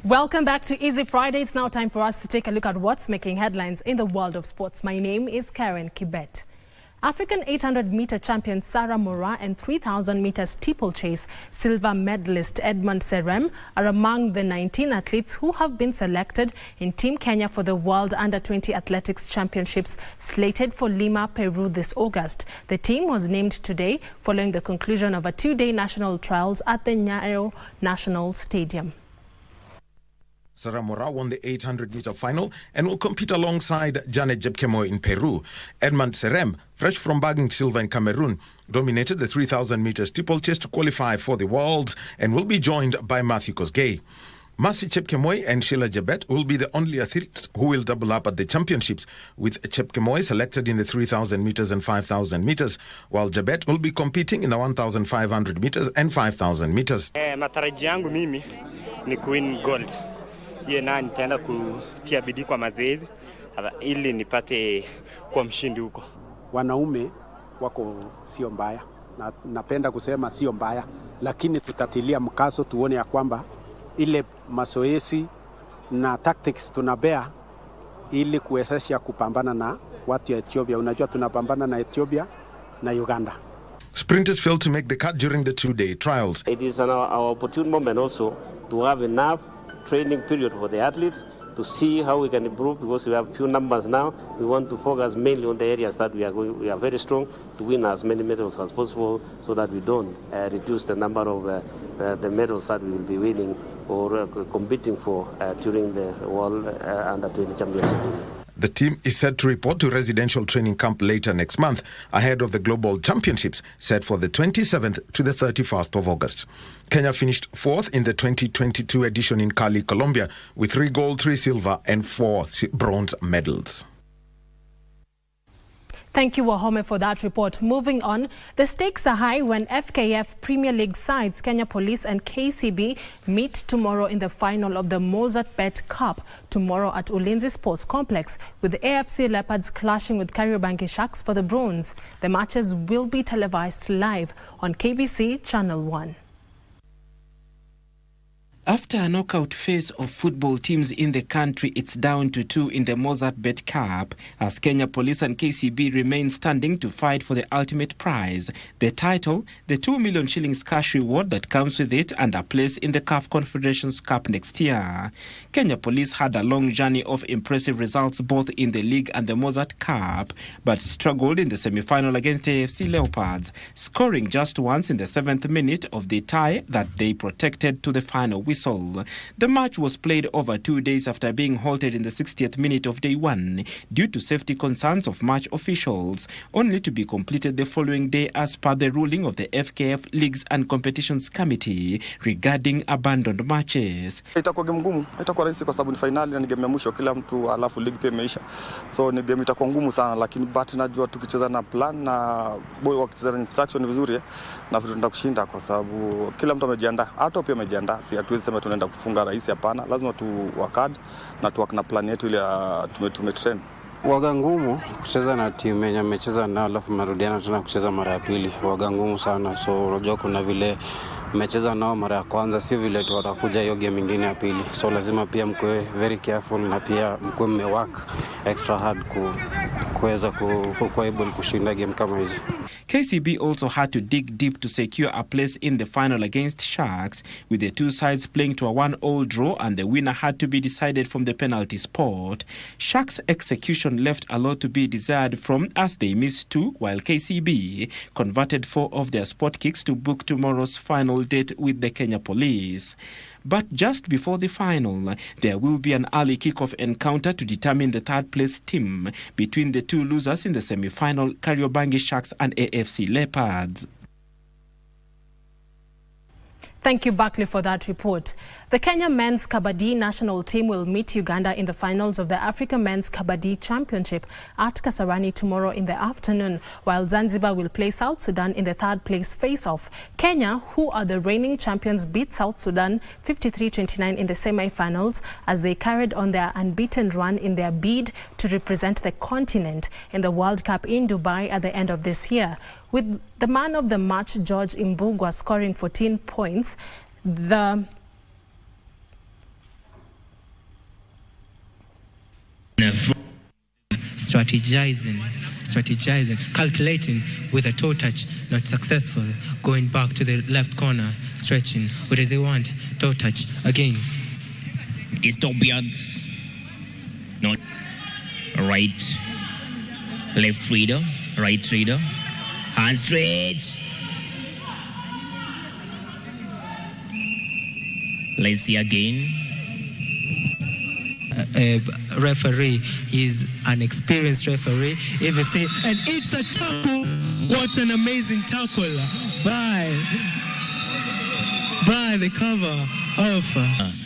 Welcome back to Easy Friday. It's now time for us to take a look at what's making headlines in the world of sports. My name is Karen Kibet. African 800-meter champion Sarah Moura and 3,000-meter steeplechase silver medalist Edmund Serem are among the 19 athletes who have been selected in Team Kenya for the World Under-20 Athletics Championships slated for Lima, Peru this August. The team was named today following the conclusion of a two-day national trials at the Nyayo National Stadium. Sarah Moura won the 800-meter final and will compete alongside Janet Jepkemoi in Peru. Edmund Serem, fresh from bagging silver in Cameroon, dominated the 3,000-meter steeplechase to qualify for the Worlds and will be joined by Matthew Kosgei. Mercy Chepkemoi and Sheila Jebet will be the only athletes who will double up at the championships, with Chepkemoi selected in the 3,000 meters and 5,000 meters, while Jebet will be competing in the 1,500 meters and 5,000 meters. Matarajio yangu mimi ni kuwin gold. Hiyo na nitaenda kutia bidii kwa mazoezi ili nipate kwa mshindi huko. Wanaume wako sio mbaya, na napenda kusema sio mbaya, lakini tutatilia mkazo tuone ya kwamba ile mazoezi na tactics tunabea ili kuwezesha kupambana na watu ya Ethiopia. Unajua tunapambana na Ethiopia na Uganda. Sprinters failed to make the cut during the two-day trials. It is our opportune moment also to have enough training period for the athletes to see how we can improve, because we have few numbers now. We want to focus mainly on the areas that we are very strong to win as many medals as possible, so that we don't reduce the number of the medals that we will be winning or competing for during the World Under-20 Championship. The team is set to report to residential training camp later next month, ahead of the Global Championships set for the 27th to the 31st of August. Kenya finished fourth in the 2022 edition in Cali, Colombia, with 3 gold, 3 silver and 4 bronze medals. Thank you, Wahome, for that report. Moving on, the stakes are high when FKF Premier League sides Kenya Police and KCB meet tomorrow in the final of the Mozart Bet Cup tomorrow at Ulinzi Sports Complex, with the AFC Leopards clashing with Kariobangi Sharks for the bronze. The matches will be televised live on KBC Channel 1. After a knockout phase of football teams in the country, it's down to 2 in the Mozart Bet Cup as Kenya Police and KCB remain standing to fight for the ultimate prize, the title, the 2 million shillings cash reward that comes with it, and a place in the CAF Confederations Cup next year. Kenya Police had a long journey of impressive results both in the league and the Mozart Cup, but struggled in the semi-final against AFC Leopards, scoring just once in the 7th minute of the tie that they protected to the final win. whistle. The match was played over 2 days after being halted in the 60th minute of day one due to safety concerns of match officials, only to be completed the following day as per the ruling of the FKF Leagues and Competitions Committee regarding abandoned matches. Itakuwa game ngumu, itakuwa rahisi kwa sababu ni finali na ni game ya mwisho kila mtu, alafu league pia imeisha. So ni game itakuwa ngumu sana, lakini but najua tukicheza na plan na boy wakicheza na instruction vizuri na tunaenda kushinda kwa sababu kila mtu amejiandaa. Hata pia amejiandaa. Si hatuwezi sema tunaenda kufunga rahisi, hapana. Lazima tu work hard na tu work na plan yetu ile tumetrain. Waga ngumu kucheza na timu yenye mmecheza nao alafu mnarudiana tena kucheza mara ya pili. Waga ngumu sana. So unajua kuna vile mmecheza nao mara ya kwanza, si vile tu watakuja hiyo game nyingine ya pili. So lazima pia mkue very careful na pia mkue mmework extra hard kuweza kuwa able kushinda game kama hizi. KCB also had to dig deep to secure a place in the final against Sharks, with the two sides playing to a 1-1 draw, and the winner had to be decided from the penalty spot. Sharks' execution left a lot to be desired from as they missed 2, while KCB converted 4 of their spot kicks to book tomorrow's final date with the Kenya Police. But just before the final, there will be an early kick-off encounter to determine the third-place team between the two losers in the semi-final, Kariobangi Sharks and AFC Leopards. Thank you, Buckley, for that report. The Kenya men's Kabaddi national team will meet Uganda in the finals of the Africa Men's Kabaddi Championship at Kasarani tomorrow in the afternoon, while Zanzibar will play South Sudan in the third-place face-off. Kenya, who are the reigning champions, beat South Sudan 53-29 in the semi-finals as they carried on their unbeaten run in their bid to represent the continent in the World Cup in Dubai at the end of this year. With the man of the match, George Imbugwa, scoring 14 points, strategizing, calculating with a toe touch, not successful, going back to the left corner, stretching, what does they want? Toe touch, again. It's top yards, not right, left reader, right reader, hand stretch. Let's see again. Referee is an experienced referee. If you say, and it's a tackle, what an amazing tackle by the cover of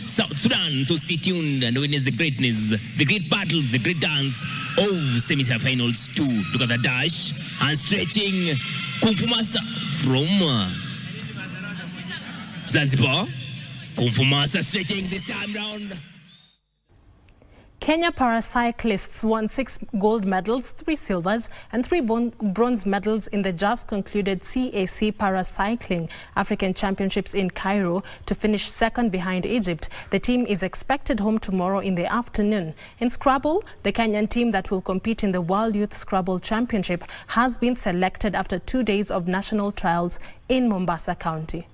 South Sudan. So stay tuned and witness the greatness, the great battle, the great dance of semi-finals 2. Look at the dash, hand stretching, Kung Fu Master from Zanzibar. Kung Fu Master stretching this time round. Kenya paracyclists won 6 gold medals, 3 silvers and 3 bronze medals in the just concluded CAC Paracycling African Championships in Cairo to finish second behind Egypt. The team is expected home tomorrow in the afternoon. In Scrabble, the Kenyan team that will compete in the World Youth Scrabble Championship has been selected after 2 days of national trials in Mombasa County.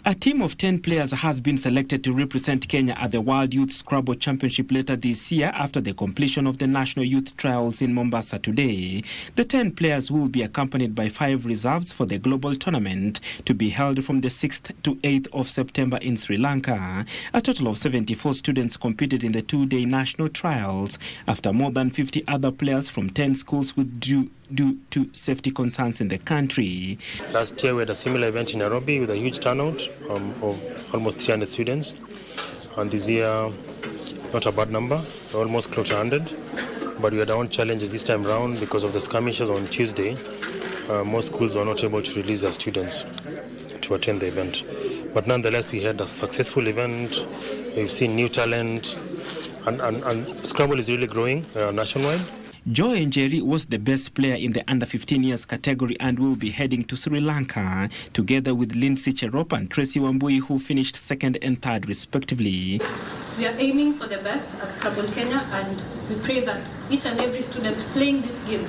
A team of 10 players has been selected to represent Kenya at the World Youth Scrabble Championship later this year after the completion of the National Youth Trials in Mombasa today. The 10 players will be accompanied by 5 reserves for the global tournament to be held from the 6th to 8th of September in Sri Lanka. A total of 74 students competed in the 2-day national trials after more than 50 other players from 10 schools withdrew due to safety concerns in the country. Last year we had a similar event in Nairobi with a huge turnout of almost 300 students, and this year not a bad number, almost close to 100, but we had our own challenges this time round because of the skirmishes on Tuesday. Most schools were not able to release their students to attend the event, but nonetheless we had a successful event. We've seen new talent, and Scrabble is really growing nationwide. Joy Njeri was the best player in the under 15 years category and will be heading to Sri Lanka together with Lindsay Cherop and Tracy Wambui, who finished 2nd and 3rd respectively. We are aiming for the best as Scrabble Kenya, and we pray that each and every student playing this game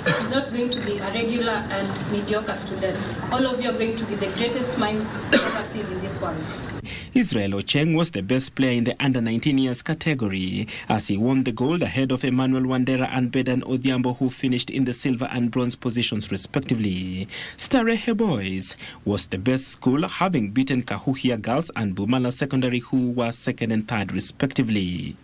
is not going to be a regular and mediocre student. All of you are going to be the greatest minds ever seen in this next one. Israel Ocheng was the best player in the under-19 years category as he won the gold ahead of Emmanuel Wandera and Bedan Odhiambo, who finished in the silver and bronze positions respectively. Starehe Boys was the best school, having beaten Kahuhia Girls and Bumala Secondary, who were second and third respectively.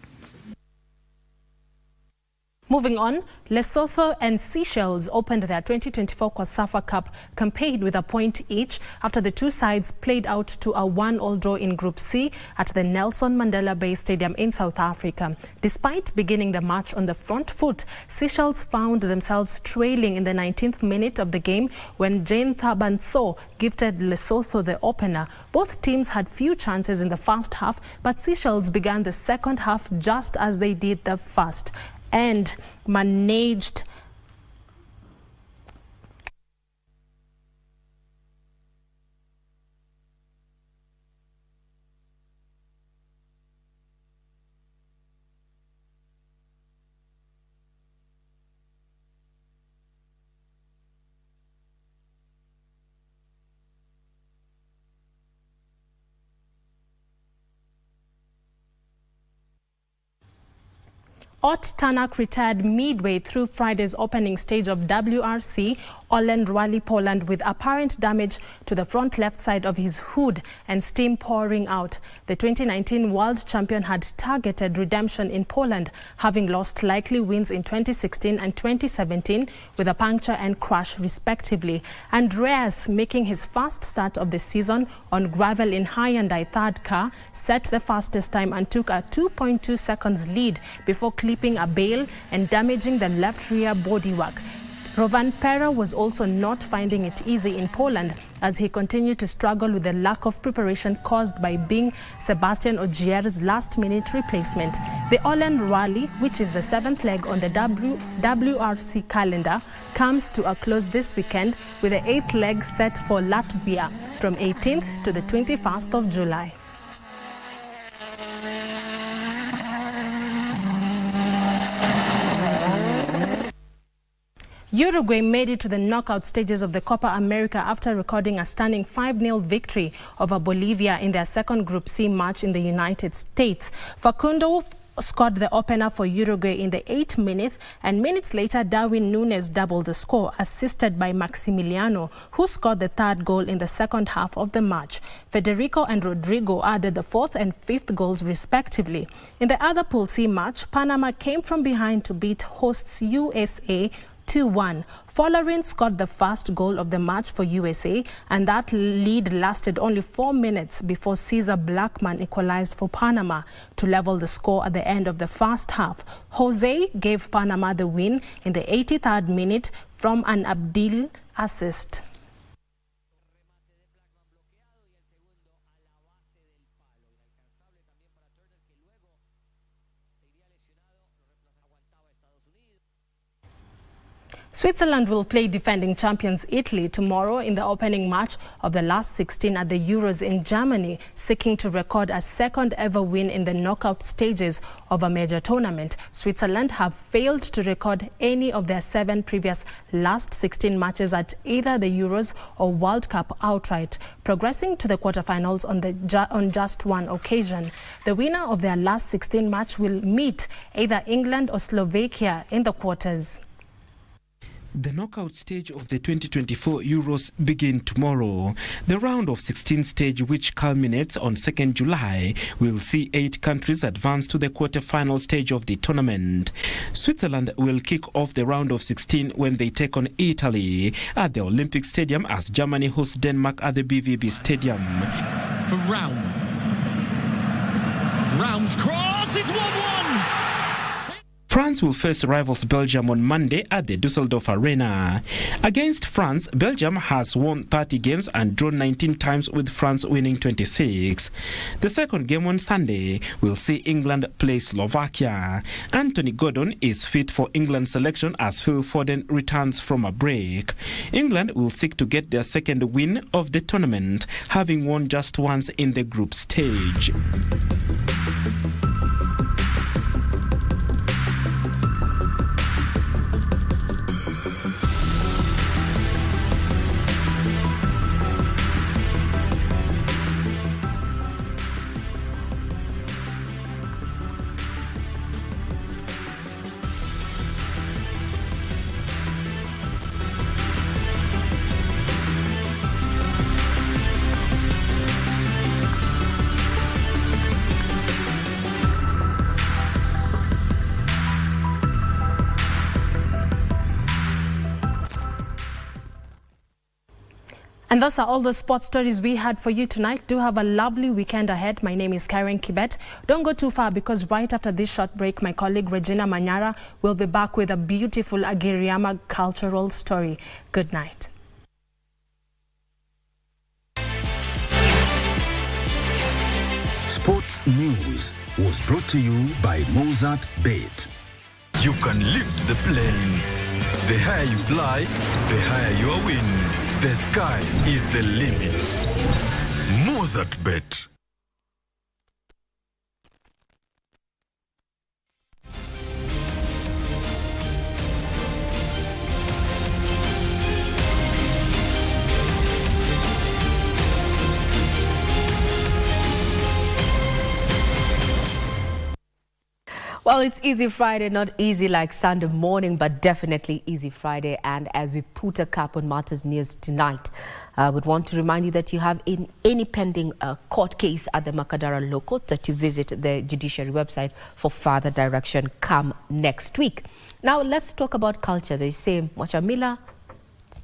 Moving on, Lesotho and Seychelles opened their 2024 COSAFA Cup campaign with a point each after the two sides played out to a 1-1 draw in Group C at the Nelson Mandela Bay Stadium in South Africa. Despite beginning the match on the front foot, Seychelles found themselves trailing in the 19th minute of the game when Jane Thabanso gifted Lesotho the opener. Both teams had few chances in the first half, but Seychelles began the second half just as they did the first and managed Ot Tanak retired midway through Friday's opening stage of WRC Orland Rally Poland with apparent damage to the front left side of his hood and steam pouring out. The 2019 world champion had targeted redemption in Poland, having lost likely wins in 2016 and 2017 with a puncture and crash respectively. Andreas, making his first start of the season on gravel in Hyundai third car, set the fastest time and took a 2.2 seconds lead before clipping a bale and damaging the left rear bodywork. Rovan Pera was also not finding it easy in Poland as he continued to struggle with the lack of preparation caused by being Sebastian Ogier's last-minute replacement. The Orland Rally, which is the 7th leg on the WRC calendar, comes to a close this weekend with the 8th leg set for Latvia from 18th to the 21st of July. Uruguay made it to the knockout stages of the Copa America after recording a stunning 5-0 victory over Bolivia in their second Group C match in the United States. Facundo scored the opener for Uruguay in the 8th minute, and minutes later Darwin Núñez doubled the score, assisted by Maximiliano, who scored the third goal in the second half of the match. Federico and Rodrigo added the 4th and 5th goals respectively. In the other Pool C match, Panama came from behind to beat hosts USA 2-1. Folarin scored the first goal of the match for USA, and that lead lasted only 4 minutes before Cesar Blackman equalized for Panama to level the score at the end of the first half. Jose gave Panama the win in the 83rd minute from an Abdil assist. Switzerland will play defending champions Italy tomorrow in the opening match of the last 16 at the Euros in Germany, seeking to record a second ever win in the knockout stages of a major tournament. Switzerland have failed to record any of their 7 previous last 16 matches at either the Euros or World Cup outright, progressing to the quarterfinals on just one occasion. The winner of their last 16 match will meet either England or Slovakia in the quarters. The knockout stage of the 2024 Euros begin tomorrow. The round of 16 stage, which culminates on 2nd July, will see 8 countries advance to the quarter-final stage of the tournament. Switzerland will kick off the round of 16 when they take on Italy at the Olympic Stadium as Germany hosts Denmark at the BVB Stadium. For Raum's cross, it's 1-1! France will face rivals Belgium on Monday at the Dusseldorf Arena. Against France, Belgium has won 30 games and drawn 19 times, with France winning 26. The second game on Sunday will see England play Slovakia. Anthony Gordon is fit for England selection as Phil Foden returns from a break. England will seek to get their second win of the tournament, having won just once in the group stage. And those are all the sports stories we had for you tonight. Do have a lovely weekend ahead. My name is Karen Kibet. Don't go too far, because right after this short break, my colleague Regina Manyara will be back with a beautiful Agiriama cultural story. Good night. Sports News was brought to you by Mozart Bet. You can lift the plane. The higher you fly, the higher your win. The sky is the limit. Mozart Bet. Well, it's Easy Friday, not easy like Sunday morning, but definitely Easy Friday. And as we put a cap on matters news tonight, I would want to remind you that you have any pending court case at the Makadara Law Court, that you visit the judiciary website for further direction come next week. Now, let's talk about culture. They say, Mwachamila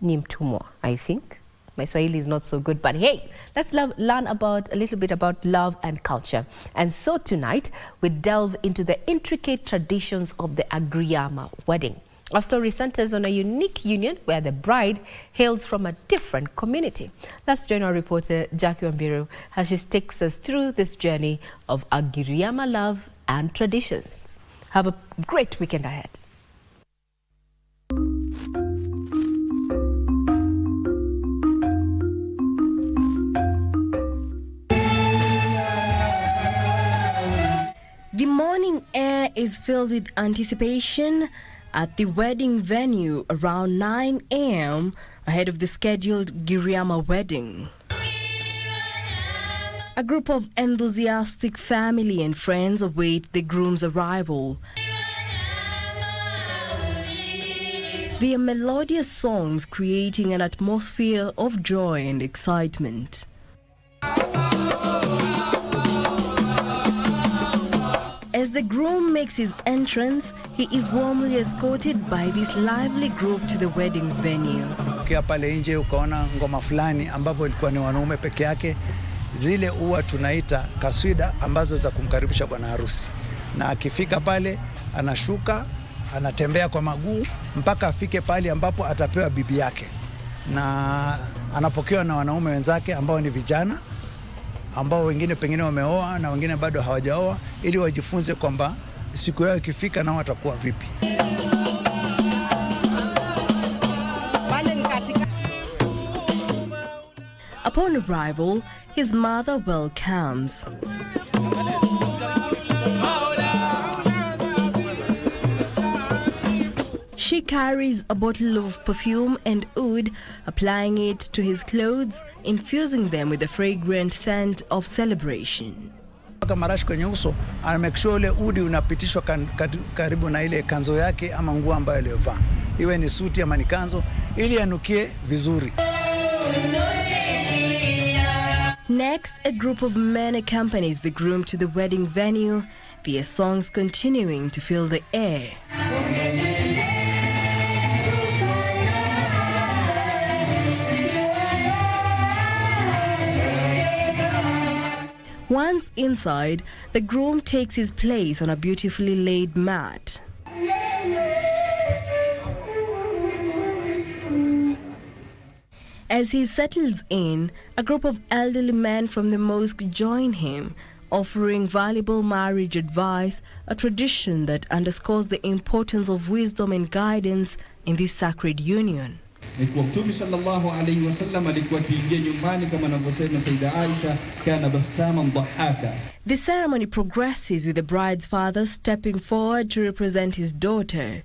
ni mtumwa, I think. My Swahili is not so good, but hey, let's learn about a little bit about love and culture. And so tonight, we delve into the intricate traditions of the Agiriama wedding. Our story centers on a unique union where the bride hails from a different community. Let's join our reporter, Jackie Wambiru, as she takes us through this journey of Agiriama love and traditions. Have a great weekend ahead. The morning air is filled with anticipation at the wedding venue around 9 a.m. ahead of the scheduled Agiriama wedding. A group of enthusiastic family and friends await the groom's arrival. Their melodious songs creating an atmosphere of joy and excitement. As the groom makes his entrance, he is warmly escorted by this lively group to the wedding venue. Ukiwa pale nje ukaona ngoma fulani ambapo ilikuwa ni wanaume peke yake, zile huwa tunaita kaswida ambazo za kumkaribisha bwana harusi. Na akifika pale anashuka, anatembea kwa maguu mpaka afike pale ambapo atapewa bibi yake. Na anapokewa na wanaume wenzake ambao ni vijana, ambao wengine pengine wameoa na wengine bado hawajaoa, ili wajifunze kwamba siku yao ikifika nao watakuwa vipi. Upon arrival, his mother welcomes. She carries a bottle of perfume and oud, applying it to his clothes, infusing them with the fragrant scent of celebration. Marashi kwenye uso, ana make sure ule udi unapitishwa karibu na ile kanzo yake ama nguo ambayo aliyovaa. Iwe ni suti ama ni kanzo, ili anukie vizuri. Next, a group of men accompanies the groom to the wedding venue, their songs continuing to fill the air. Once inside, the groom takes his place on a beautifully laid mat. As he settles in, a group of elderly men from the mosque join him, offering valuable marriage advice, a tradition that underscores the importance of wisdom and guidance in this sacred union. Mtume sallallahu alayhi wasallam alikuwa akiingia nyumbani kama anavyosema Saida Aisha, kana basaman dhahaka. The ceremony progresses with the bride's father stepping forward to represent his daughter.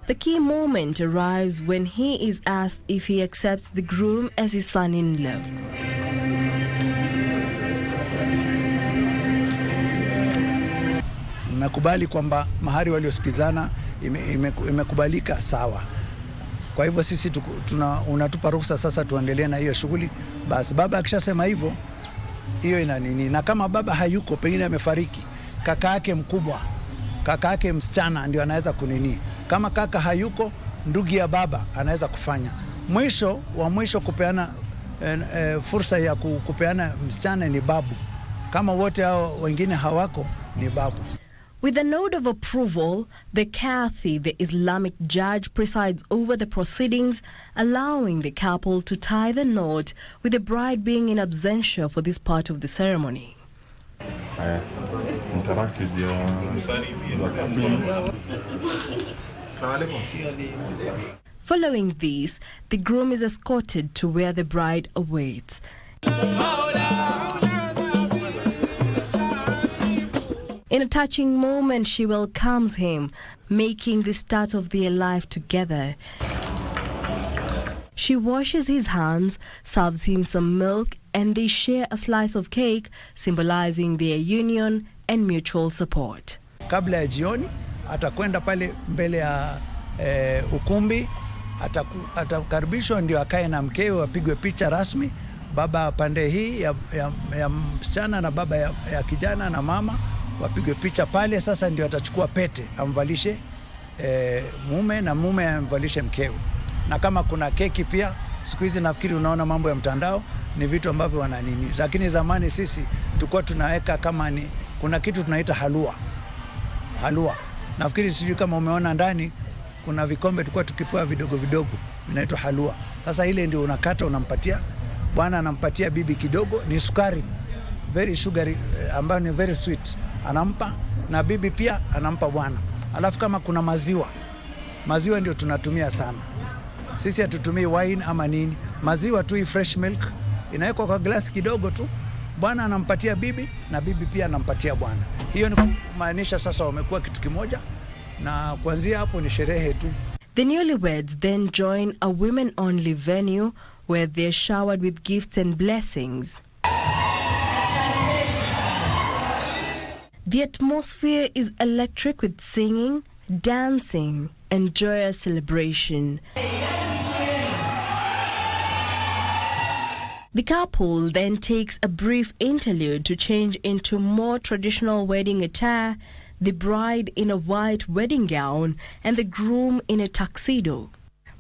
The key moment arrives when he is asked if he accepts the groom as his son-in-law. Nakubali kwamba mahari waliosikizana imekubalika sawa. Kwa hivyo sisi unatupa ruhusa sasa tuendelee na hiyo shughuli. Basi baba akishasema hivyo, hiyo ina nini? Na kama baba hayuko, pengine amefariki, kaka yake mkubwa, kaka yake msichana ndio anaweza kunini. Kama kaka hayuko, ndugu ya baba anaweza kufanya. Mwisho kupeana fursa ya kupeana msichana ni babu. Kama wote hao wengine hawako ni babu. With a nod of approval, the Kadhi, the Islamic judge, presides over the proceedings, allowing the couple to tie the knot, with the bride being in absentia for this part of the ceremony. Following this, the groom is escorted to where the bride awaits. In a touching moment, she welcomes him, making the start of their life together. She washes his hands, serves him some milk, and they share a slice of cake, symbolizing their union and mutual support. Kabla ya jioni, atakwenda pale mbele ya ukumbi, atakaribishwa ndio akae na mkewe wapigwe picha rasmi. Baba pande hii ya msichana na baba ya kijana na mama wapigwe picha pale. Sasa ndio atachukua pete amvalishe mume na mume amvalishe mkewe. Na kama kuna keki pia, siku hizi nafikiri unaona mambo ya mtandao ni vitu ambavyo wananini. Lakini zamani sisi tulikuwa tunaweka kama ni kuna kitu tunaita halua. Nafikiri sijui kama umeona ndani kuna vikombe tulikuwa tukipewa vidogo vinaitwa halua. Sasa ile ndio unakata unampatia bwana, anampatia bibi kidogo, ni sukari very sugary ambayo ni very sweet, anampa na bibi pia anampa bwana. Alafu kama kuna maziwa ndio tunatumia sana sisi, hatutumii wine ama nini. Maziwa tu, fresh milk inawekwa kwa glasi kidogo tu, bwana anampatia bibi na bibi pia anampatia bwana. Hiyo ni kumaanisha sasa wamekuwa kitu kimoja, na kuanzia hapo ni sherehe tu. The newlyweds then join a women-only venue where they're showered with gifts and blessings. The atmosphere is electric with singing, dancing, and joyous celebration. The couple then takes a brief interlude to change into more traditional wedding attire, the bride in a white wedding gown and the groom in a tuxedo.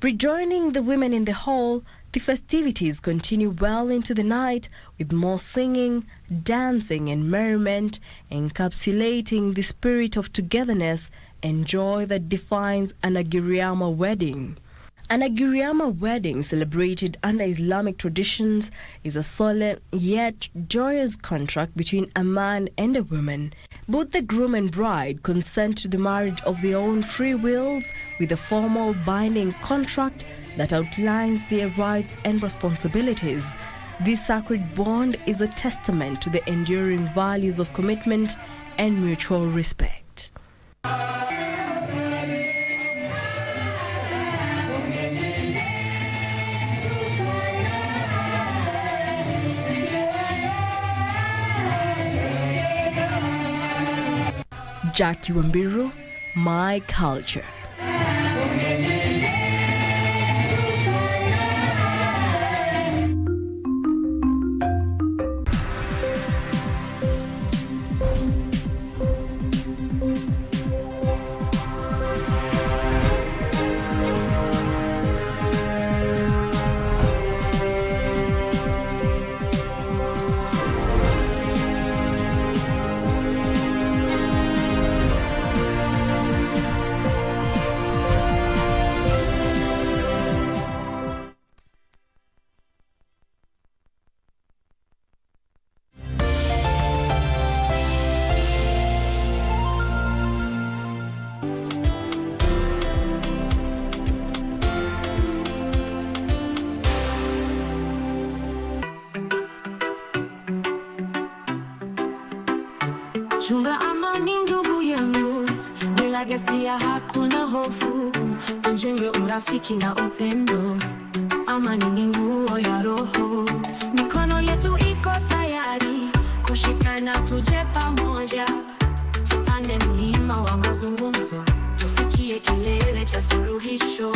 Rejoining the women in the hall, the festivities continue well into the night with more singing, dancing and merriment, encapsulating the spirit of togetherness and joy that defines an Agiriama wedding. An Agiriama wedding, celebrated under Islamic traditions, is a solemn yet joyous contract between a man and a woman. Both the groom and bride consent to the marriage of their own free wills with a formal binding contract that outlines their rights and responsibilities. This sacred bond is a testament to the enduring values of commitment and mutual respect. Jackie Wambiru, My Culture. Chunga amani ndugu yangu, bila ghasia hakuna hofu, tujenge urafiki na upendo, amani ni nguo ya roho, mikono yetu iko tayari, kushikana tuje pamoja, tupande mlima wa mazungumzo, tufikie kilele cha suluhisho.